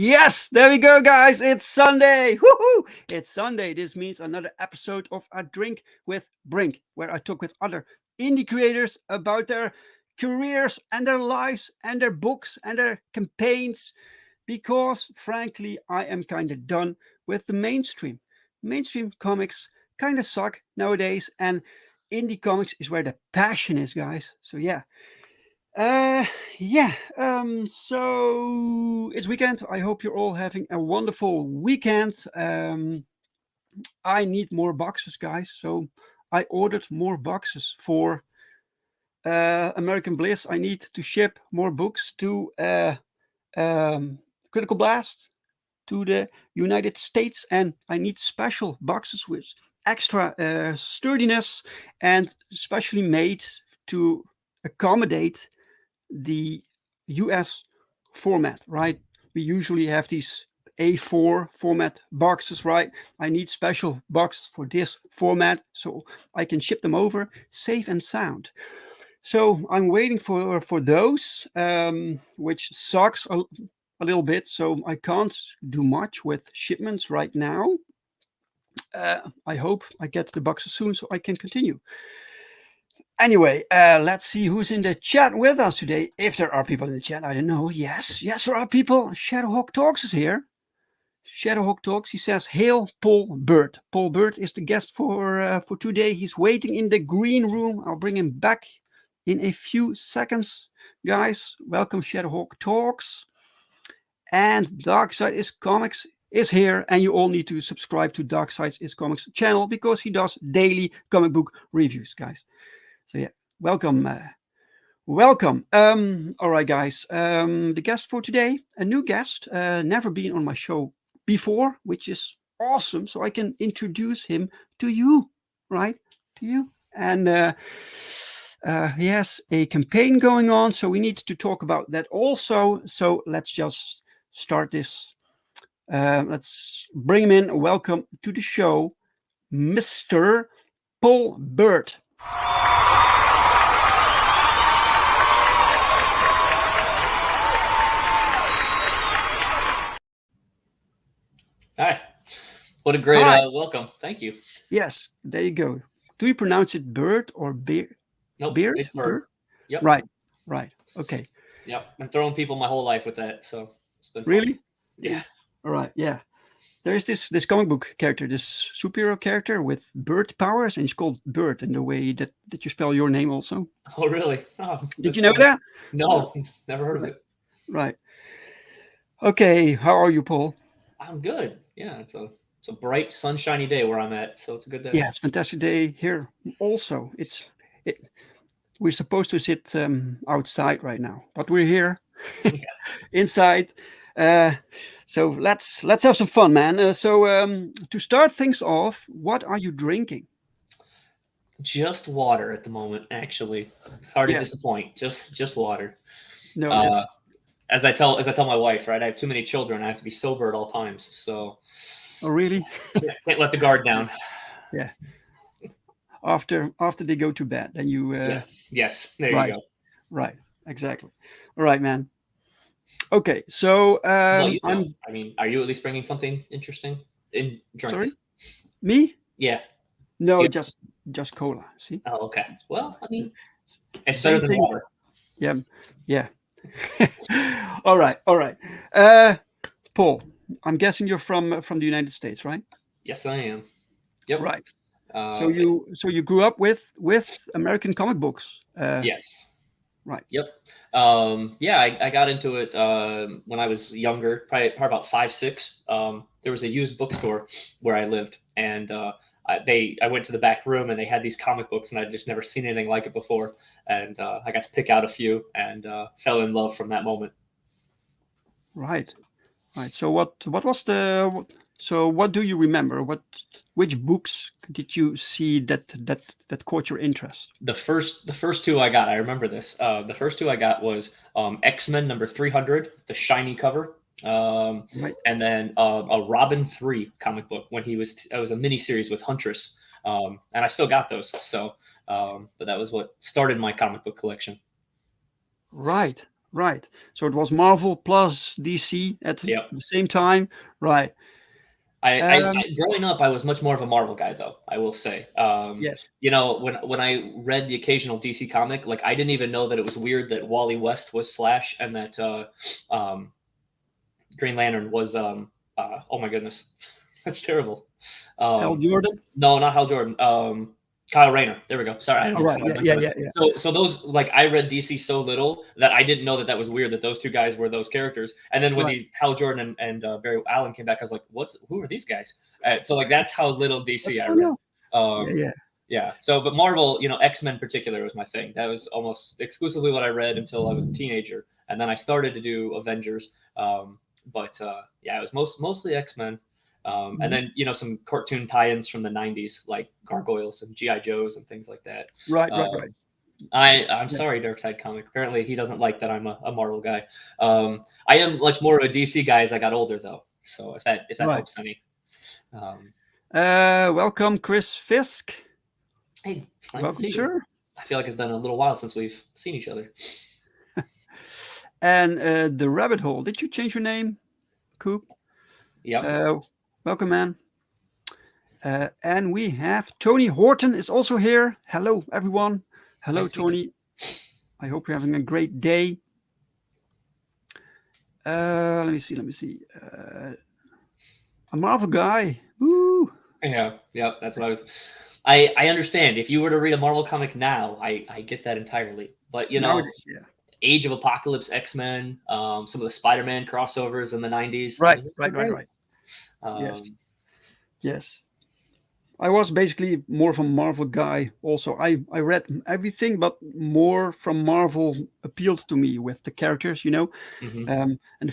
Yes, there we go, guys. It's Sunday. Woohoo! It's Sunday. This means another episode of A Drink with Brink, where I talk with other indie creators about their careers and their lives and their books and their campaigns. Because, frankly, I am kind of done with the mainstream. Mainstream comics kind of suck nowadays, and indie comics is where the passion is, guys. So, yeah. So it's weekend. I hope you're all having a wonderful weekend. I need more boxes, guys. So I ordered more boxes for American Bliss. I need to ship more books to Critical Blast, to the United States, and I need special boxes with extra sturdiness and specially made to accommodate the US format, right? We usually have these A4 format boxes, right? I need special boxes for this format so I can ship them over safe and sound. So I'm waiting for those, which sucks a little bit. So I can't do much with shipments right now. I hope I get the boxes soon so I can continue. Anyway, let's see who's in the chat with us today. If there are people in the chat, I don't know. Yes, there are people. Shadowhawk Talks is here. Shadowhawk Talks. He says, "Hail, Paul Byrd." Paul Byrd is the guest for today. He's waiting in the green room. I'll bring him back in a few seconds. Guys, welcome Shadowhawk Talks. And Darkside is Comics is here, and you all need to subscribe to Darkside is Comics channel because he does daily comic book reviews, guys. So yeah, welcome. All right, guys. The guest for today, a new guest, never been on my show before, which is awesome. So I can introduce him to you, right? To you. And he has a campaign going on, so we need to talk about that also. So let's just start this. Let's bring him in. Welcome to the show, Mr. Paul Byrd. Hi. What a great welcome. Thank you. Yes, there you go. Do you pronounce it Bird or Beard? Nope, Beard? it's Bird. Yep. Right. Okay. Yep. Been throwing people my whole life with that, so it's been fun. Really? Yeah. All right. Yeah. There's this comic book character, this superhero character with bird powers, and it's called Bird in the way that you spell your name also. Oh, really? Oh, did you know that? No, never heard of it. Right. Okay. How are you, Paul? I'm good. Yeah, it's a bright, sunshiny day where I'm at, so it's a good day. Yeah, it's a fantastic day here. Also, we're supposed to sit outside right now, but we're here inside. So let's have some fun, man. So to start things off, what are you drinking? Just water at the moment, actually. Hard to Yes. disappoint. Just water. No, Uh, that's as I tell my wife, right? I have too many children. I have to be sober at all times. So oh really? can't let the guard down. Yeah. After they go to bed, then you Yeah. Yes. There you right, go. right, exactly. All right, man. Okay, so How about you, though? I'm I mean, are you at least bringing something interesting in sorry. drinks? Me? Yeah. No, You, just cola. See, oh, okay. Well, I it's the, mean, it's the it's better same than thing. water. Yeah, yeah. All right, all right. Uh, Paul, I'm guessing you're from the United States, right? Yes, I am. Yep. Right. So Uh, you grew up with American comic books. yes. Right. Yep. Yeah, I got into it when I was younger, probably about 5, 6. There was a used bookstore where I lived, and I went to the back room and they had these comic books, and I'd just never seen anything like it before. And I got to pick out a few and fell in love from that moment. Right. Right. So what was so what do you remember? Which books did you see that caught your interest? The first two I got, I remember this. The first two I got was X-Men number 300, the shiny cover, Right. and then a Robin 3 comic book when it was a mini series with Huntress, and I still got those. So, but that was what started my comic book collection. Right. Right. So it was Marvel plus DC at Yep. the same time. Right. Um. Growing up, I was much more of a Marvel guy, though. I will say, Yes. when I read the occasional DC comic, like I didn't even know that it was weird that Wally West was Flash and that um, Green Lantern was oh my goodness, that's terrible. Hal Um, Jordan. no, not Hal Jordan. Kyle Rayner. There we go. Sorry, I don't All know right. why I Yeah. went Yeah. to that. Yeah. Yeah. So those, like, I read DC so little that I didn't know that that was weird that those two guys were those characters. And then when Right. these Hal Jordan and Barry Allen came back, I was like, who are these guys? So like that's how little What's DC I going read. on? Yeah. Um, Yeah. yeah. So, but Marvel, X-Men in particular was my thing. That was almost exclusively what I read until I was a teenager, and then I started to do Avengers. But yeah, it was mostly X-Men. And Mhm. then some cartoon tie-ins from the '90s, like Gargoyles and GI Joes and things like that. Right. Right. Right. Um, I'm Yeah. sorry, Darkseid Comic. Apparently, he doesn't like that I'm a Marvel guy. I am much more of a DC guy as I got older, though. So if that Right. helps any. Um, Welcome, Chris Fisk. hey, it's nice to Welcome, see you. sir. I feel like it's been a little while since we've seen each other. And the rabbit hole. Did you change your name, Coop? Yep. Uh, welcome, man. And we have Tony Horton is also here. Hello, everyone. Hello, Nice to meet you. Tony. I hope you're having a great day. Let me see. Let me see. A Marvel guy. Woo! Yeah, yep. That's what I was. I understand. If you were to read a Marvel comic now, I get that entirely. But Nowadays, yeah. Age of Apocalypse, X-Men, some of the Spider-Man crossovers in the '90s. I Right, mean, those were right, right, great. right. Yes, Um, yes. I was basically more of a Marvel guy. Also, I read everything, but more from Marvel appealed to me with the characters, you know. mhm. And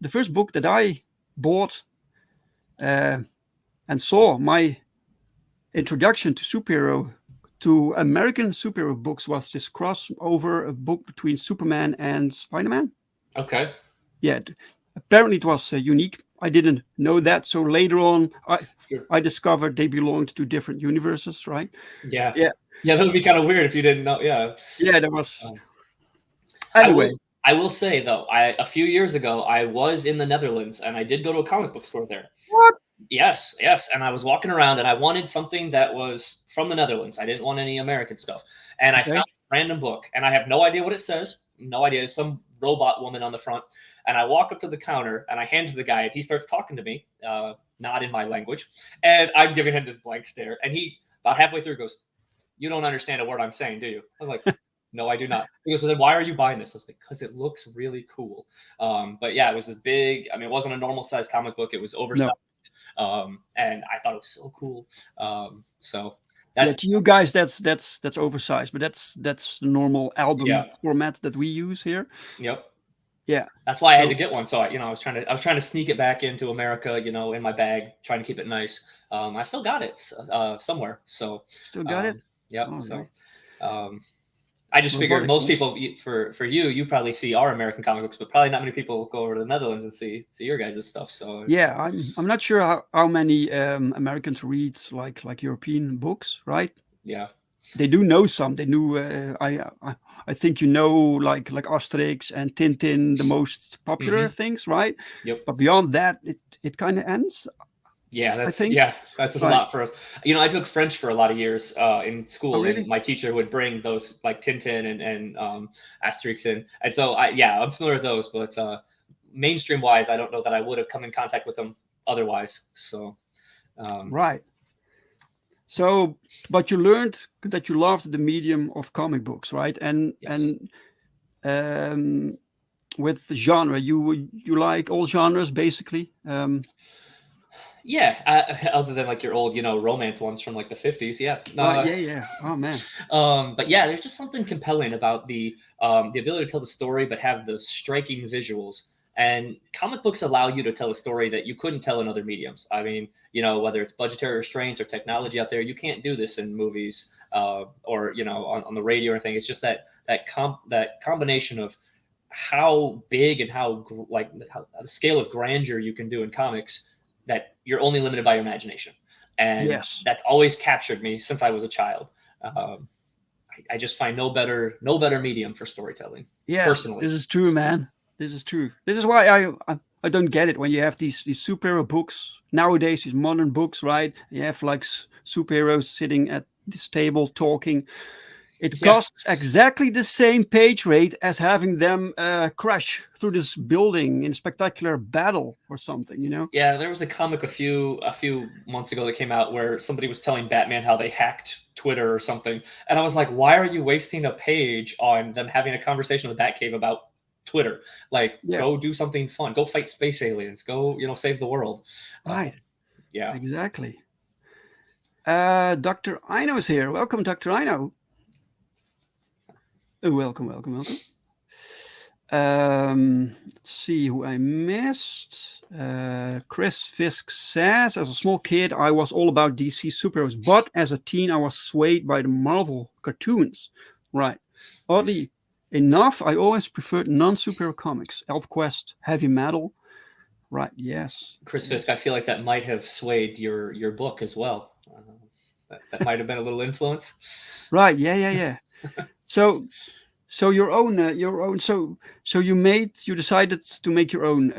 the first book that I bought uh, and saw my introduction to American superhero books was this crossover a book between Superman and Spider-Man. Okay. Yeah, apparently it was unique. I didn't know that, so later on Sure. I discovered they belonged to different universes, right? Yeah. Yeah, Yeah, that would be kind of weird if you didn't know. Yeah. yeah, that was Um, I anyway. will. I will say though, a few years ago, I was in the Netherlands and I did go to a comic book store there. What? Yes, yes. And I was walking around and I wanted something that was from the Netherlands. I didn't want any American stuff. And I Okay, found a random book and I have no idea what it says. No idea. Some robot woman on the front. And I walk up to the counter and I hand to the guy and he starts talking to me, not in my language. And I'm giving him this blank stare. And he, about halfway through, goes, "You don't understand a word I'm saying, do you?" I was like, "No, I do not." He goes, "Well, then why are you buying this?" I was like, "Because it looks really cool." But yeah, it was this big, I mean, it wasn't a normal size comic book. It was oversized. no, And I thought it was so cool. So yeah, that's to you guys that's oversized, but that's the normal album yeah, format that we use here. yep. Yeah, That's why I had to so get one. So I was trying to sneak it back into America, in my bag, trying to keep it nice. I still got it somewhere. So still got it. um, Yep. All So right. um, I just figured Robotic. most Yeah. people for you, you probably see our American comic books, but probably not many people go over to the Netherlands and see your guys' stuff. So Yeah, I'm not sure how many Americans read like European books, right? yeah. They do know some. They knew. I think you know like Asterix and Tintin, the most popular Hmm. things, right? Yep. But beyond that, it kind of ends. Yeah, I think. that's a Right. lot for us. You know, I took French for a lot of years in Oh, school, and really? my teacher would bring those like Tintin and Asterix in, and so I'm familiar with those, but mainstream wise, I don't know that I would have come in contact with them otherwise. So um, Right. So, but you learned that you loved the medium of comic books, right? yes. And um, with the genre, you like all genres basically. Yeah, other than like your old, romance ones from like the 50s. Yeah. Right. Yeah. Yeah. Oh man. But yeah, there's just something compelling about the ability to tell the story, but have the striking visuals. And comic books allow you to tell a story that you couldn't tell in other mediums. I mean, whether it's budgetary restraints or technology out there, you can't do this in movies or on the radio or anything. It's just that combination of how big and how the scale of grandeur you can do in comics that you're only limited by your imagination, and Yes. that's always captured me since I was a child. um, I just find no better medium for storytelling Yes. personally. This is true, man. This is true. This is why I don't get it when you have these superhero books nowadays, these modern books, right? You have like superheroes sitting at this table talking. It Yeah. costs exactly the same page rate as having them crash through this building in spectacular battle or something, you know? Yeah, there was a comic a few months ago that came out where somebody was telling Batman how they hacked Twitter or something, and I was like, "Why are you wasting a page on them having a conversation with Batcave about Twitter? Like, Yeah, go do something fun. Go fight space aliens. Go, save the world." right. Yeah, Exactly. Dr. Ino is here. Welcome, Dr. Ino. Welcome, welcome, welcome. Let's see who I missed. Chris Fisk says, as a small kid, I was all about DC superheroes, but as a teen, I was swayed by the Marvel cartoons. Right. Oddly enough, I always preferred non-superhero comics. ElfQuest, Heavy Metal. Right. Yes. Chris Fisk, Yes. I feel like that might have swayed your book as well. That might have been a little influence. Right. Yeah. Yeah. Yeah. So, so your own. So you decided to make your own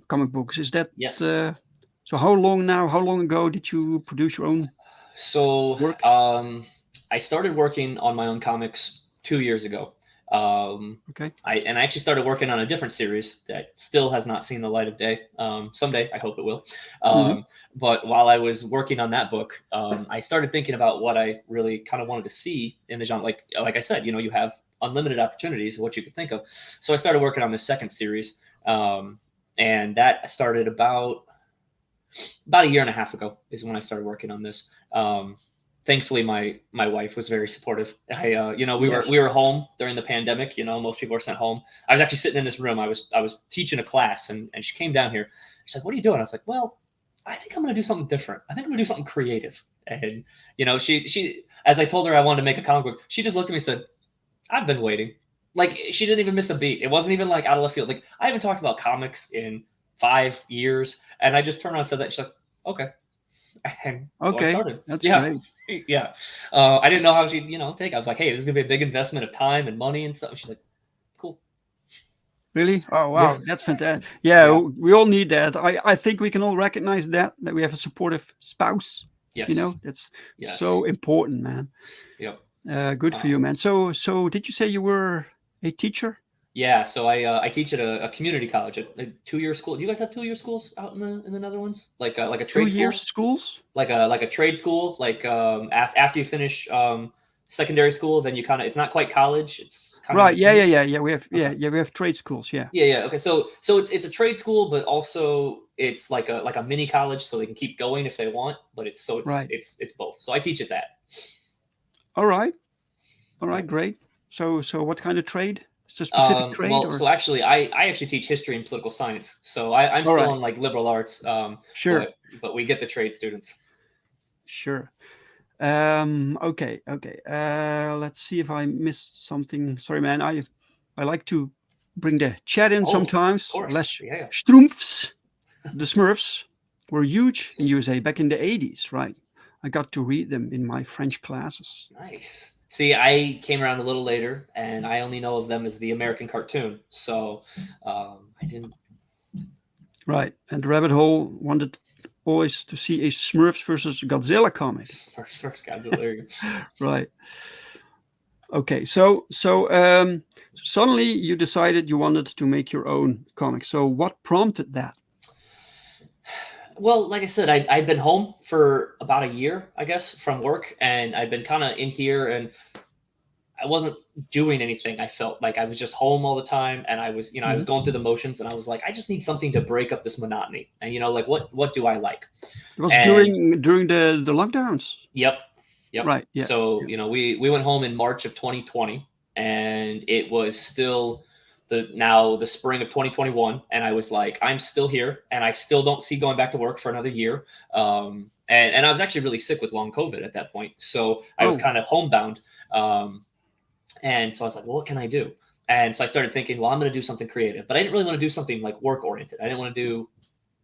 comic books. Is that Yes. uh, so? How long now? How long ago did you produce your own So work? I started working on my own comics 2 years ago. Okay. I actually started working on a different series that still has not seen the light of day. Someday, I hope it will. Hmm. But while I was working on that book, I started thinking about what I really kind of wanted to see in the genre. Like I said, you have unlimited opportunities of what you could think of. So I started working on the second series, and that started about a year and a half ago is when I started working on this. Thankfully, my wife was very supportive. We were Yes. we were home during the pandemic. Most people were sent home. I was actually sitting in this room. I was teaching a class, and she came down here. She's like, "What are you doing?" I was like, "Well, I think I'm going to do something different. I think I'm going to do something creative." And she as I told her I wanted to make a comic book, she just looked at me and said, "I've been waiting." Like she didn't even miss a beat. It wasn't even like out of left field. Like I haven't talked about comics in 5 years, and I just turned around and said that. She's like, "Okay," and so I Okay. started. That's Yeah, great. yeah. I didn't know how she'd take. I was like, "Hey, this is gonna be a big investment of time and money and stuff." And she's like, "Cool." Really? Oh Yeah, wow, that's fantastic. Yeah, yeah, we all need that. I think we can all recognize that we have a supportive spouse. You yes, know, that's yes, so important, man. yep. Good for you, Um, man. So did you say you were a teacher? yeah, so I teach at a community college, a 2 year school. Do you guys have 2 year schools out in the Netherlands? Like a Two trade years school? schools? Like a trade school, like after you finish secondary school, then you kind of, it's not quite college, it's kind of in Right. Yeah, yeah, between. yeah, yeah. We have Okay. we have trade schools. Yeah. Yeah, okay, so it's a trade school, but also it's like a mini college, so they can keep going if they want, but it's so it's Right. it's it's both, so I teach at that. All right. All Yeah. right. Great. So what kind of trade? It's a specific trade Well, or? so actually I actually teach history and political science, so I'm All still right. in like liberal arts, Sure. but we get the trade students. Sure. Okay, okay. Let's see if I missed something. Sorry, man. I like to bring the chat in Oh, of sometimes. course. Les Yeah. Schtroumpfs, the Smurfs, were huge in USA back in the 80s, right? I got to read them in my French classes. Nice. See, I came around a little later, and I only know of them as the American cartoon. So I didn't. Right. And the rabbit hole wanted always to see a Smurfs versus Godzilla comic. First Godzilla. There you go. Right. Okay. Suddenly you decided you wanted to make your own comic. So what prompted that? Well, like I said, I've been home for about a year, I guess, from work, and I've been kind of in here, and I wasn't doing anything. I felt like I was just home all the time, and I was, I was Mhm. going through the motions, and I was like, I just need something to break up this monotony. And like what do I like? It was And during the lockdowns. yep, yep. Right. Yeah. So Yeah. we went home in March of 2020, and it was still the spring of 2021, and I was like, I'm still here, and I still don't see going back to work for another year. And I was actually really sick with long COVID at that point, so I was Oh. kind of homebound. Um, and so I was like, well, what can I do? And so I started thinking, well, I'm going to do something creative, but I didn't really want to do something like work oriented. I didn't want to do,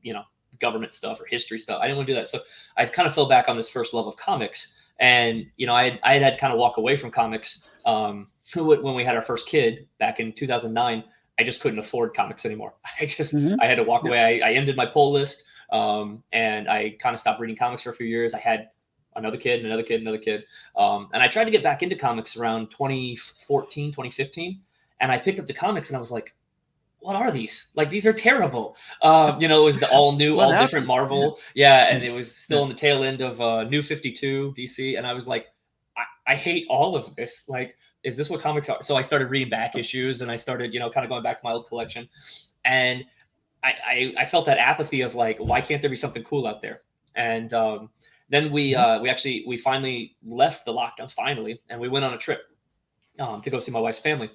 you know, government stuff or history stuff. I didn't want to do that. So I kind of fell back on this first love of comics. And, I had kind of walk away from comics when we had our first kid back in 2009. I just couldn't afford comics anymore. Hmm. I had to walk Yeah. away. I ended my pull list, and I kind of stopped reading comics for a few years. I had another kid, another kid, another kid. And I tried to get back into comics around 2014, 2015. And I picked up the comics and I was like, what are these? Like, these are terrible. It was the all new, What all different happened? Yeah. Marvel. Yeah. And Mm. it was Yeah. still in the tail end of New 52 DC. And I was like, I hate all of this. Like, is this what comics are? So I started reading back issues and I started, kind of going back to my old collection. And I felt that apathy of like, why can't there be something cool out there? And then Mhm. we finally left the lockdowns finally, and we went on a trip to go see my wife's family.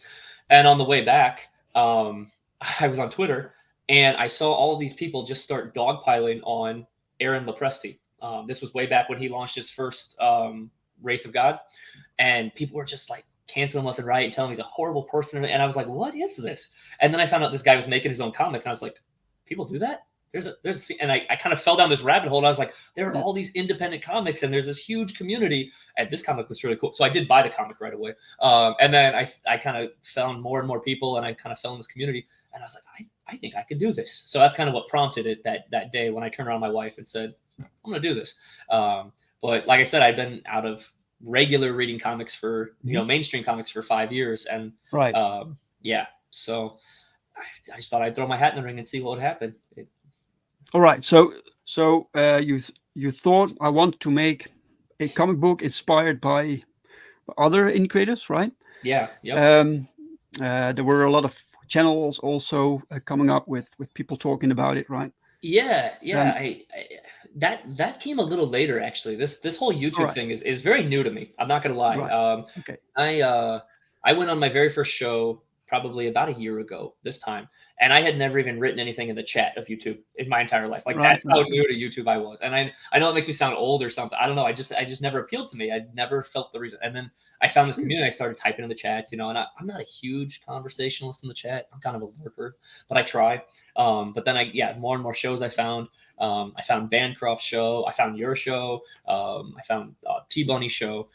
And on the way back, I was on Twitter and I saw all of these people just start dogpiling on Aaron Lopresti. This was way back when he launched his first Wraith of God, and people were just like canceling left and right and telling me he's a horrible person. And I was like, what is this? And then I found out this guy was making his own comic, and I was like, people do that? And I kind of fell down this rabbit hole. And I was like, there are Yeah. all these independent comics, and there's this huge community. And this comic was really cool, so I did buy the comic right away. And then I kind of found more and more people, and I kind of fell in this community. And I was like, I think I could do this. So that's kind of what prompted it that day when I turned around my wife and said, I'm going to do this. But like I said, I've been out of regular reading comics for Mhm. mainstream comics for 5 years, and Right. yeah, so I just thought I'd throw my hat in the ring and see what would happen. All right. You thought I want to make a comic book inspired by other indie creators, right? Yeah, yep, Um, there were a lot of channels also coming up with people talking about it, right? yeah, yeah. Um, That came a little later actually. This whole all YouTube right. thing is very new to me. I'm not gonna lie. Right. Okay. I uh, I went on my very first show probably about a year ago this time, and I had never even written anything in the chat of YouTube in my entire life. Like Right. that's how Right. new to YouTube I was. And I know it makes me sound old or something. I don't know. I just never appealed to me. I never felt the reason. And then I found this community. I started typing in the chats, and I'm not a huge conversationalist in the chat. I'm kind of a lurker, but I try. But then more and more shows I found. I found Bancroft's show. I found your show. I found T-Boney's show.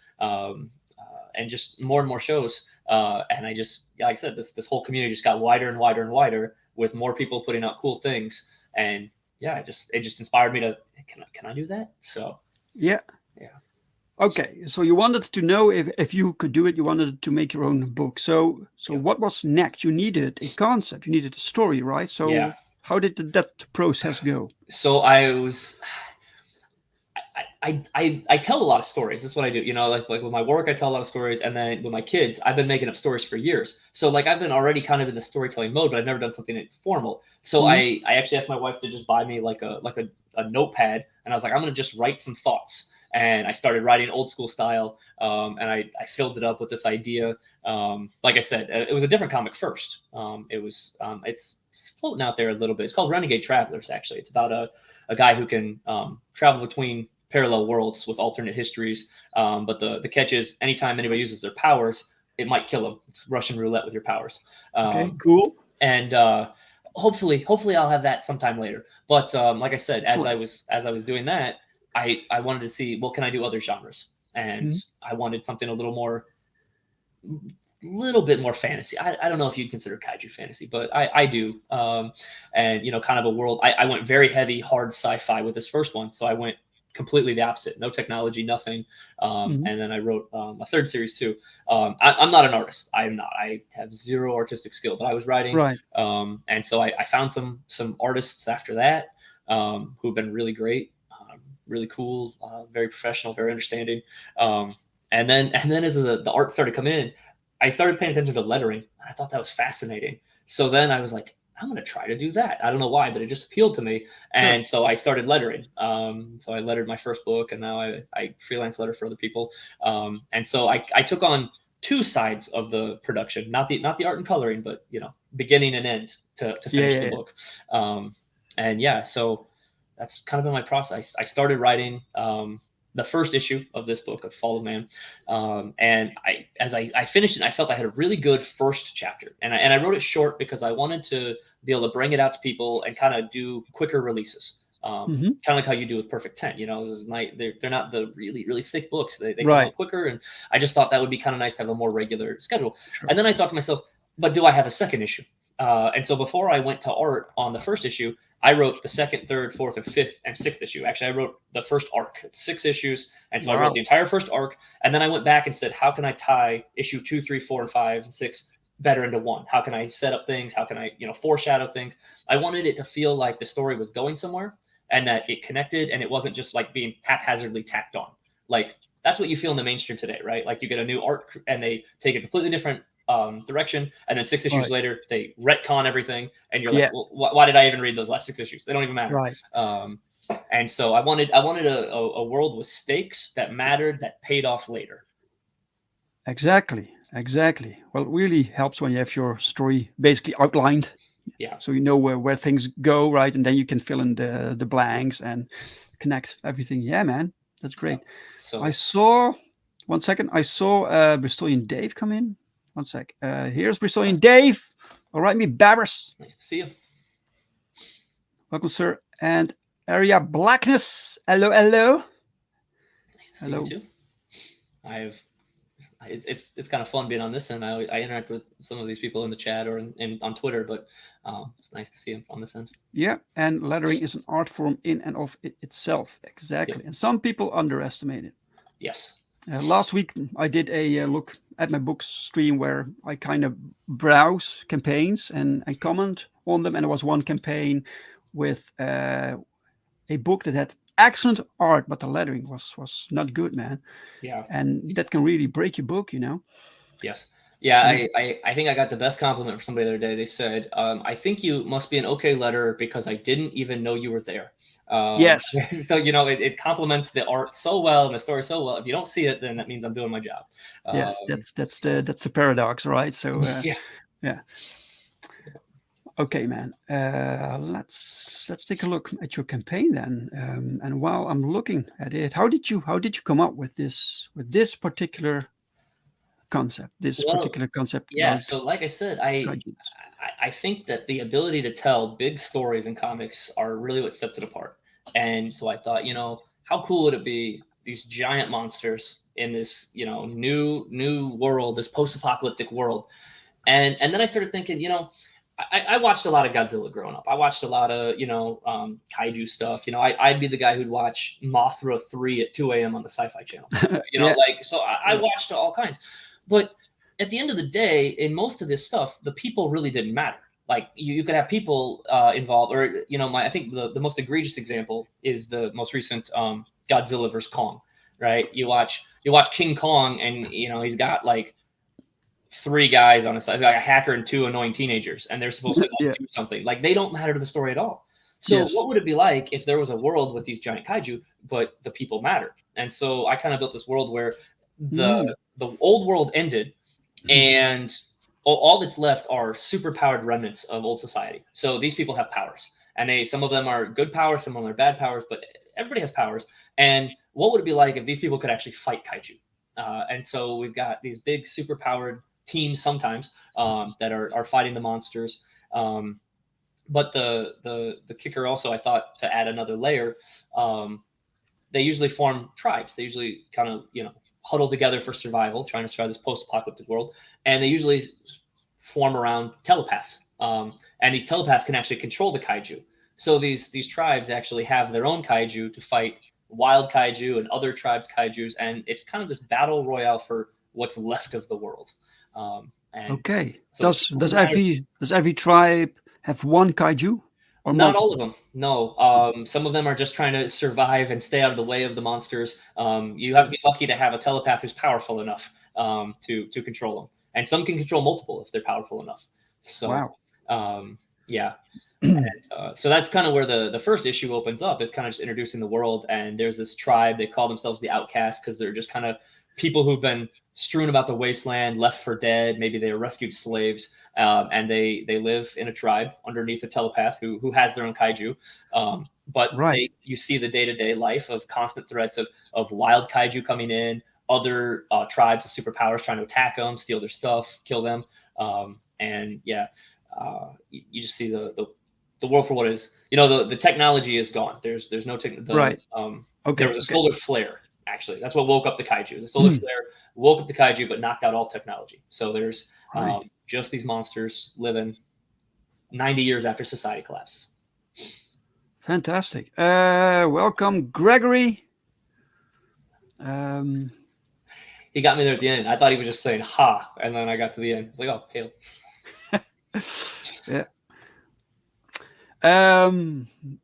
And just more and more shows. And I just, like I said, this whole community just got wider and wider and wider with more people putting out cool things. And yeah, it just inspired me to can I do that? So Yeah. yeah, Okay. So you wanted to know if you could do it. You wanted to make your own book. So yep, what was next? You needed a concept. You needed a story, right? yeah. So how did that process go? So I tell a lot of stories. That's what I do. Like with my work, I tell a lot of stories, and then with my kids, I've been making up stories for years. So like I've been already kind of in the storytelling mode, but I've never done something formal. So Mhm. I actually asked my wife to just buy me like a notepad, and I was like, I'm gonna just write some thoughts. And I started writing old school style, and I filled it up with this idea. Like I said, it was a different comic first. It's floating out there a little bit. It's called Renegade Travelers. Actually, it's about a guy who can travel between parallel worlds with alternate histories. But the catch is, anytime anybody uses their powers, it might kill them. It's Russian roulette with your powers. Okay, cool. And hopefully I'll have that sometime later. But like I said, Excellent. as I was doing that, I wanted to see, well, can I do other genres? And Mhm. I wanted something a little bit more fantasy. I don't know if you'd consider kaiju fantasy, but I do. And kind of a world. I went very heavy, hard sci-fi with this first one, so I went completely the opposite. No technology, nothing. Mhm. And then I wrote a third series too. I'm not an artist. I am not. I have zero artistic skill, but I was writing, Right. and so I found some artists after that who've been really great, really cool, very professional, very understanding. Um, and then as the art started coming in, I started paying attention to lettering, and I thought that was fascinating. So then I was like, I'm going to try to do that. I don't know why, but it just appealed to me. Sure. And so I started lettering. So I lettered my first book, and now I freelance letter for other people. And so I took on two sides of the production, not the art and coloring, but beginning and end to Yeah, finish yeah, the yeah. book. And yeah, so that's kind of been my process. I started writing the first issue of this book of Fall of Man, and as I finished it, I felt I had a really good first chapter, and I wrote it short because I wanted to be able to bring it out to people and kind of do quicker releases. Mhm. Kind of like how you do with Perfect 10. This is they're not the really, really thick books. They come Right. out quicker. And I just thought that would be kind of nice to have a more regular schedule. Sure. And then I thought to myself, but do I have a second issue? And so before I went to art on the first issue, I wrote the second, third, fourth, and fifth and sixth issue. Actually, I wrote the first arc. It's 6 issues. And so I wrote the Wow. entire first arc. And then I went back and said, how can I tie issue 2, 3, 4, and 5, and 6 better into one? How can I set up things? How can I, foreshadow things? I wanted it to feel like the story was going somewhere and that it connected, and it wasn't just like being haphazardly tacked on. Like that's what you feel in the mainstream today, right? Like you get a new art and they take a completely different direction, and then 6 issues Right. later they retcon everything, and you're like, Yeah. well, why did I even read those last 6 issues? They don't even matter. Right. And so I wanted a world with stakes that mattered, that paid off later. Exactly. Exactly. Well, it really helps when you have your story basically outlined, Yeah, so you know where things go, right? And then you can fill in the blanks and connect everything. Yeah, man, that's yeah. great. I So saw. One second. I saw Bristolian Dave come in. One sec. Here's Bristolian Dave. All right, me babbers. nice to see you. Welcome, sir. And Area Blackness. Hello, hello, Nice to see you hello. too. I've it's kind of fun being on this, and I interact with some of these people in the chat or on Twitter, but it's nice to see them on this end. Yeah, and lettering is an art form in and of itself. Yep. Exactly. And some people underestimate it. Yes. Last week, I did a look at my book stream where I kind of browse campaigns and comment on them. And there was one campaign with a book that had excellent art, but the lettering was not good, man. Yeah. And that can really break your book, Yes. Yeah, So you, I think I got the best compliment from somebody the other day. They said, I think you must be an okay letter because I didn't even know you were there. yes, So, it complements the art so well and the story so well. If you don't see it, then that means I'm doing my job. yes, Um, that's the paradox, right? So yeah. yeah. Okay, man. Let's take a look at your campaign then. And while I'm looking at it, how did you come up with this particular Well, concept yeah. about So, like I said, I, kaijus? I I think that the ability to tell big stories in comics are really what sets it apart. And so I thought, how cool would it be these giant monsters in this, new world, this post-apocalyptic world. And then I started thinking, I watched a lot of Godzilla growing up. I watched a lot of kaiju stuff. I'd be the guy who'd watch Mothra 3 at 2 a.m. on the Sci-Fi Channel. Yeah, Like so I yeah, watched all kinds. But at the end of the day, in most of this stuff, the people really didn't matter. Like you could have people involved, or I think the most egregious example is the most recent Godzilla versus Kong. Right? You watch King Kong, and he's got like three guys on his side, like a hacker and two annoying teenagers, and they're supposed to like yeah, do something. Like they don't matter to the story at all. So yes, what would it be like if there was a world with these giant kaiju, but the people matter? And so I kind of built this world where the mm, the old world ended, and all that's left are super powered remnants of old society. So these people have powers, and some of them are good powers, some of them are bad powers, but everybody has powers. And what would it be like if these people could actually fight kaiju? And so we've got these big superpowered teams sometimes that are fighting the monsters. Um, but the kicker also, I thought, to add another layer, um, they usually form tribes. They usually kind of huddle together for survival, trying to survive this post-apocalyptic world, and they usually form around telepaths. And these telepaths can actually control the kaiju. So these tribes actually have their own kaiju to fight wild kaiju and other tribes kaiju's, and it's kind of this battle royale for what's left of the world. And Okay. so the Does every tribe have one kaiju or not all of multiple? them. No. Some of them are just trying to survive and stay out of the way of the monsters. You have to Sure. be lucky to have a telepath who's powerful enough to control them, and some can control multiple if they're powerful enough. So, Wow. yeah. So that's kind of where the first issue opens up. Is kind of just introducing the world, and there's this tribe. They call themselves the Outcasts because they're just kind of people who've been strewn about the wasteland, left for dead. Maybe they were rescued slaves, and they live in a tribe underneath a telepath who has their own kaiju. But Right. you see the day to day life of constant threats of wild kaiju coming in, other tribes of superpowers trying to attack them, steal their stuff, kill them, and yeah, you just see the world for what it is. The technology is gone. There's no Right. there Okay. was a Okay. solar flare. Actually, that's what woke up the kaiju. The solar flare woke up the kaiju, but knocked out all technology. So there's Right. just these monsters living 90 years after society collapses. Fantastic. Welcome, Gregory. Um, He got me there at the end. I thought he was just saying "ha," and then I got to the end. I was like, "Oh, hail!" yeah.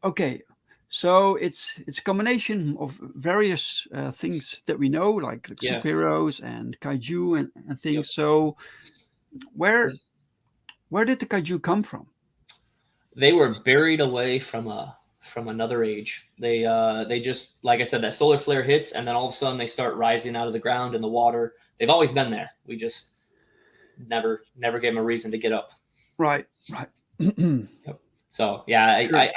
Okay. So it's a combination of various things that we know, like Yeah. superheroes and kaiju and Yep. things. So where where did the kaiju come from? They were buried away from another age. They just, like I said, that solar flare hits, and then all of a sudden they start rising out of the ground in the water. They've always been there. We just never gave them a reason to get up. Right. Right. Yep. So yeah, Sure. I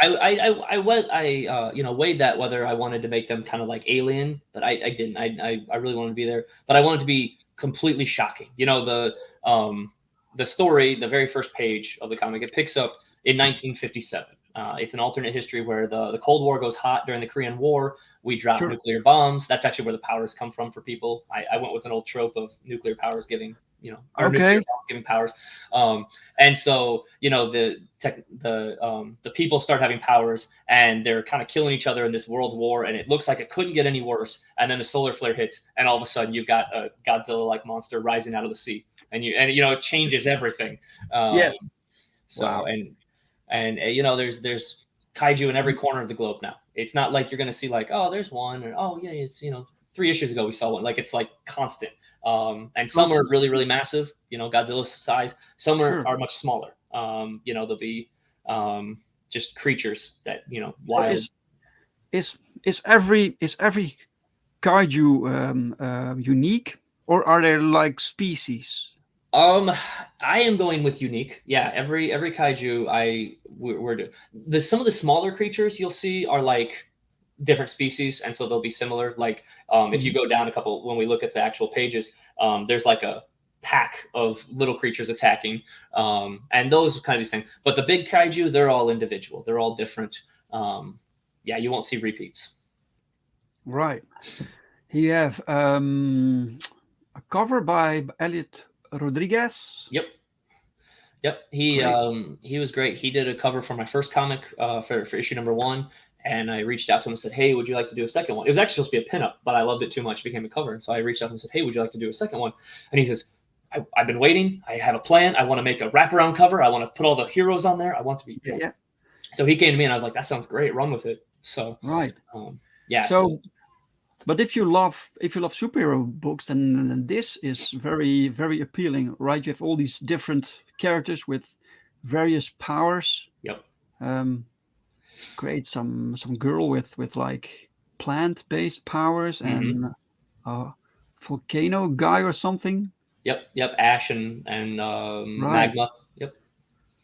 weighed that whether I wanted to make them kind of like Alien, but I didn't. I really wanted to be there, but I wanted to be completely shocking. The story, the very first page of the comic, it picks up in 1957. It's an alternate history where the Cold War goes hot during the Korean War. We drop Sure. nuclear bombs. That's actually where the powers come from for people. I went with an old trope of nuclear powers giving, or nuclear Okay. bombs giving powers. And so, the people start having powers, and they're kind of killing each other in this world war, and it looks like it couldn't get any worse. And then the solar flare hits, and all of a sudden you've got a Godzilla-like monster rising out of the sea, and it changes everything. Um, Yes. so Wow. there's kaiju in every corner of the globe now. It's not like you're going to see like, oh, there's one, or oh yeah, it's 3 issues ago we saw one. Like it's like constant. And some are Constant. really really massive, Godzilla's size. Some are, Sure. are much smaller. They'll be just creatures that So wild. is every kaiju unique, or are they like species? I am going with unique. Yeah, every kaiju we're doing. Some of the smaller creatures you'll see are like different species, and so they'll be similar. Like if you Mhm. go down a couple, when we look at the actual pages, there's like a pack of little creatures attacking, and those kind of these things. But the big kaiju, they're all individual. They're all different. Yeah, you won't see repeats. Right. You have a cover by Elliot Rodriguez. Yep. Yep, he Great. he was great. He did a cover for my first comic for issue number one, and I reached out to him and said, "Hey, would you like to do a second one?" It was actually supposed to be a pinup, but I loved it too much; it became a cover, and so I reached out to him and said, "Hey, would you like to do a second one?" And he says, "I've been waiting. I have a plan. I want to make a wraparound cover. I want to put all the heroes on there. I want to be." Yeah. Yeah. So he came to me, and I was like, "That sounds great. Run with it." So Right. yeah, so So, but if you love superhero books, then this is very very appealing, right? You have all these different characters with various powers. yep. Um, Create some girl with like plant based powers Hmm. and a volcano guy or something. Yep. Ash and Right. magma. Yep.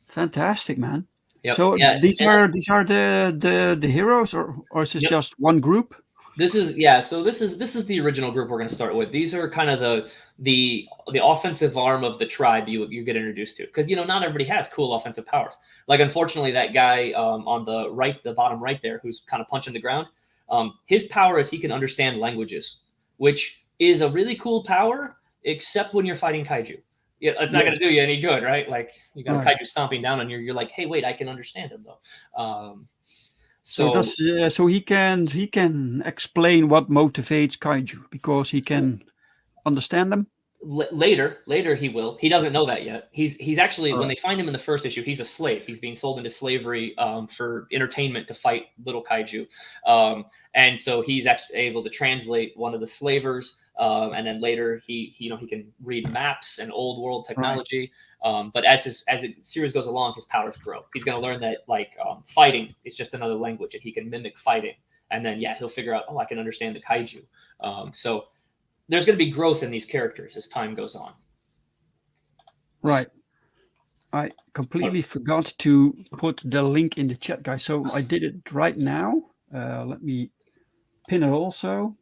Fantastic, man. Yep. So Yeah. these And are these are the heroes, or is this yep. just one group? This is yeah. So this is the original group we're going to start with. These are kind of the offensive arm of the tribe you get introduced to, because not everybody has cool offensive powers. Like unfortunately, that guy on the right, the bottom right there, who's kind of punching the ground. His power is he can understand languages, which is a really cool power, except when you're fighting kaiju. Yeah, it's not going Yes, to do you any good, right? Like you got a right. kaiju stomping down on you. You're like, hey, wait, I can understand him though. So So does so he can explain what motivates kaiju because he can understand them. later he will. He doesn't know that yet. He's actually, All when right. they find him in the first issue, he's a slave. He's being sold into slavery for entertainment to fight little kaiju, and so he's actually able to translate one of the slavers. And then later he can read maps and old world Right. technology. But as the series goes along, his powers grow. He's going to learn that like fighting is just another language, and he can mimic fighting. And then yeah, he'll figure out, oh, I can understand the kaiju. So there's going to be growth in these characters as time goes on. Right. I But completely forgot to put the link in the chat, guys. So I did it right now. Let me pin it also.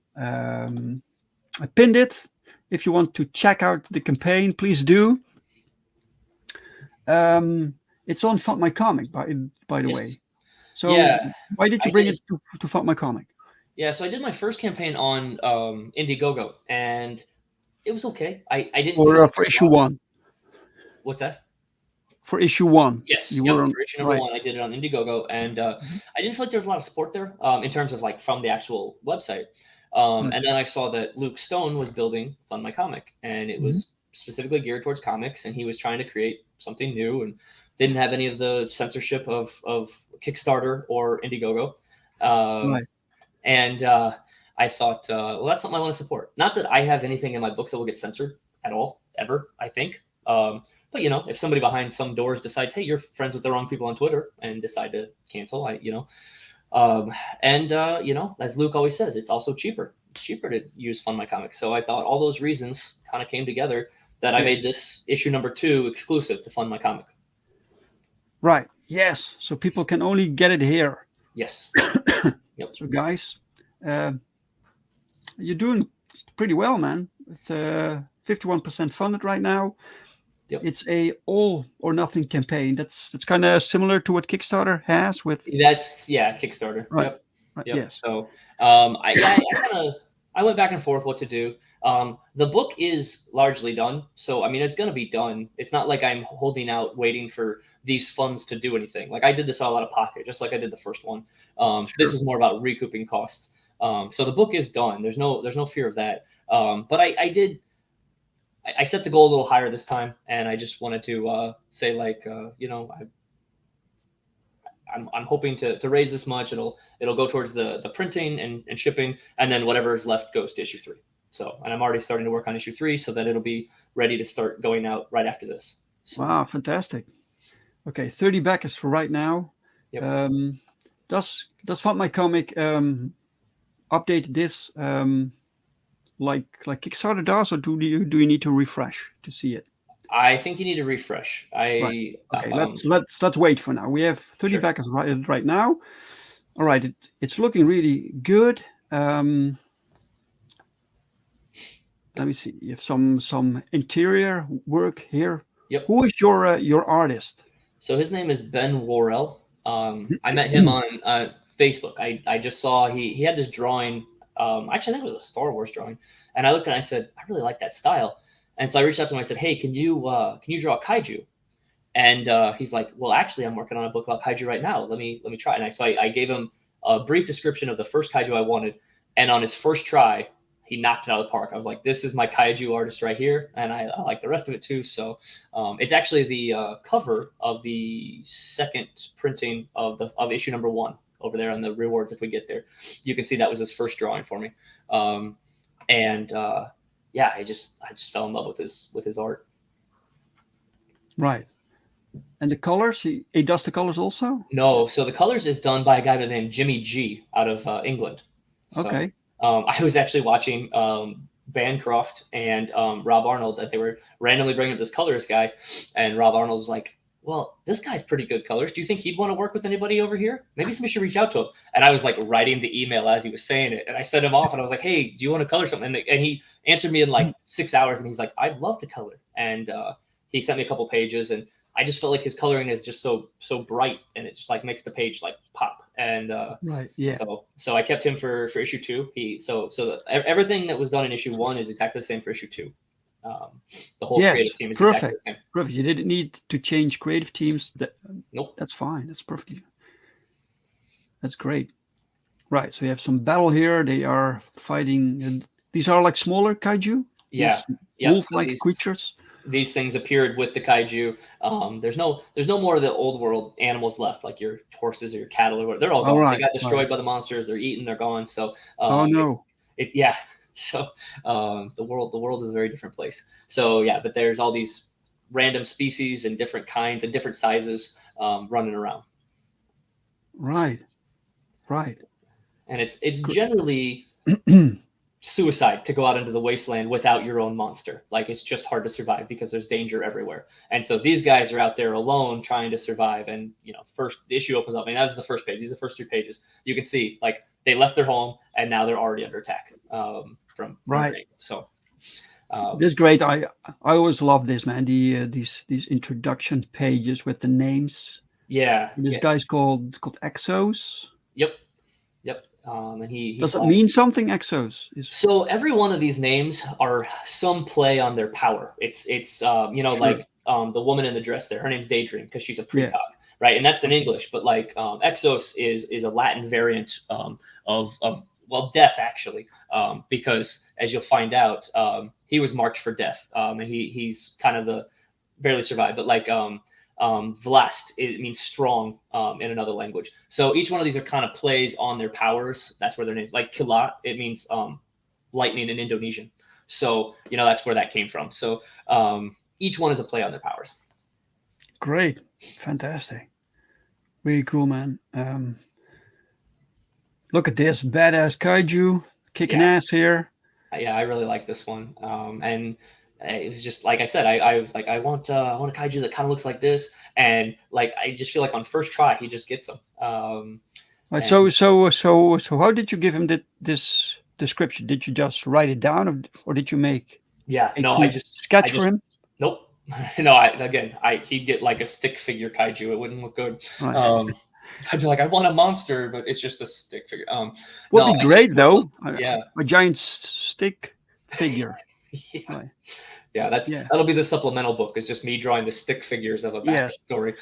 I pinned it. If you want to check out the campaign, please do. It's on FundMyComic, by the way. yes, So yeah, why did you I bring did. it to FundMyComic? Yeah, so I did my first campaign on Indiegogo, and it was okay. I didn't feel Or like for there was a issue lot. one? What's that? For issue one, Yes, you yep. were on For issue number right. one, I did it on Indiegogo, and Mhm. I didn't feel like there was a lot of support there in terms of like from the actual website. Right. And then I saw that Luke Stone was building Fund My Comic, and it Mhm. was specifically geared towards comics, and he was trying to create something new and didn't have any of the censorship of Kickstarter or Indiegogo. Um, Right. and I thought, well, that's something I want to support. Not that I have anything in my books that will get censored at all, ever, I think. But if somebody behind some doors decides, hey, you're friends with the wrong people on Twitter, and decide to cancel, um, and as Luke always says, it's also cheaper. It's cheaper to use Fund My Comics. So I thought all those reasons kind of came together that I Yes. made this issue number 2 exclusive to Fund My Comic. Right. Yes. So people can only get it here. Yes. Yep. So guys, uh, you're doing pretty well, man. With 51% funded right now. Yep. It's a all or nothing campaign. That's kind of similar to what Kickstarter has with. That's yeah, Kickstarter. Right. Yep. Right. Yep. Yes. So I kind of I went back and forth what to do. The book is largely done, so I mean it's gonna be done. It's not like I'm holding out waiting for these funds to do anything. Like I did this all out of pocket, just like I did the first one. This Sure. is more about recouping costs. So the book is done. There's no fear of that. But I set the goal a little higher this time, and I just wanted to say like I'm hoping to raise this much. It'll go towards the printing and shipping, and then whatever is left goes to issue 3. So, and I'm already starting to work on issue 3 so that it'll be ready to start going out right after this. So, Wow. Fantastic. Okay. 30 backers for right now. yep. Um, does Fund My Comic update this like Kickstarter does, or do you need to refresh to see it? I think you need to refresh. Right. I Okay. Let's wait for now. We have 30 Sure. backers right now. All right. It's looking really good. Let Yep. me see. You have some interior work here. Yep. Who is your artist? So his name is Ben Worrell. I met him on Facebook. I just saw he had this drawing. Actually, I think it was a Star Wars drawing, and I looked and I said, I really like that style. And so I reached out to him. I said, hey, can you draw kaiju? And he's like, well, actually, I'm working on a book about kaiju right now. Let me try. And I gave him a brief description of the first kaiju I wanted, and on his first try, he knocked it out of the park. I was like, this is my kaiju artist right here, and I like the rest of it too. So it's actually the cover of the second printing of issue number 1 over there on the rewards. If we get there, you can see that was his first drawing for me, and yeah, I just fell in love with his art. Right. And the colors, he does the colors also? No, so the colors is done by a guy named Jimmy G out of England. So Okay. I was actually watching Bancroft and Rob Arnold that they were randomly bringing up this colorist guy, and Rob Arnold was like, well, this guy's pretty good colors. Do you think he'd want to work with anybody over here? Maybe somebody should reach out to him. And I was like writing the email as he was saying it. And I sent him off and I was like, hey, do you want to color something? And he answered me in like 6 hours and he's like, I'd love to color. And he sent me a couple pages and I just felt like his coloring is just so bright and it just like makes the page like pop. And Right. Yeah. so I kept him for issue 2. Everything that was done in issue 1 is exactly the same for issue 2. The whole Yes. creative team is Perfect. exactly the same. Perfect. You didn't need to change creative teams. Nope. That's fine. That's perfectly. That's great. Right. So you have some battle here. They are fighting. And these are like smaller kaiju. Yeah. These wolf-like creatures. These things appeared with the kaiju. There's no more of the old world animals left, like your horses or your cattle or whatever. They're all gone. Right, they got destroyed by the monsters. They're eaten. They're gone. So oh no. It's yeah. So the world is a very different place. So yeah, but there's all these random species and different kinds and different sizes running around. Right. Right. And it's generally suicide to go out into the wasteland without your own monster. Like it's just hard to survive because there's danger everywhere. And so these guys are out there alone trying to survive. And first the issue opens up. I mean, that was the first page. These are the first 3 pages. You can see like they left their home and now they're already under attack from Brink. So this is great. I always love this, man. These introduction pages with the names. Yeah. This guy's called Exos. Yep. And he does it mean something? Exos is. So every one of these names are some play on their power. It's sure. Like the woman in the dress there. Her name's Daydream because she's a precog, right? And that's in English. But like Exos is a Latin variant of death actually, because as you'll find out, he was marked for death, and he's kind of the barely survived. But like Vlast, it means strong in another language. So each one of these are kind of plays on their powers. That's where their names, like Kilat, it means lightning in Indonesian. So that's where that came from. So each one is a play on their powers. Great, fantastic, really cool, man. Look at this badass kaiju kicking ass here. Yeah, I really like this one, and it was just like I said. I was like, I want a kaiju that kind of looks like this, and like I just feel like on first try he just gets them. Right. So how did you give him this description? Did you just write it down, or did you make I just sketch for him? Nope. No, he'd get like a stick figure kaiju. It wouldn't look good. Right. I'd be like, I want a monster, but it's just a stick figure. Would be great though. Yeah, a giant stick figure. Right. Yeah, that'll be the supplemental book. It's just me drawing the stick figures of a backstory.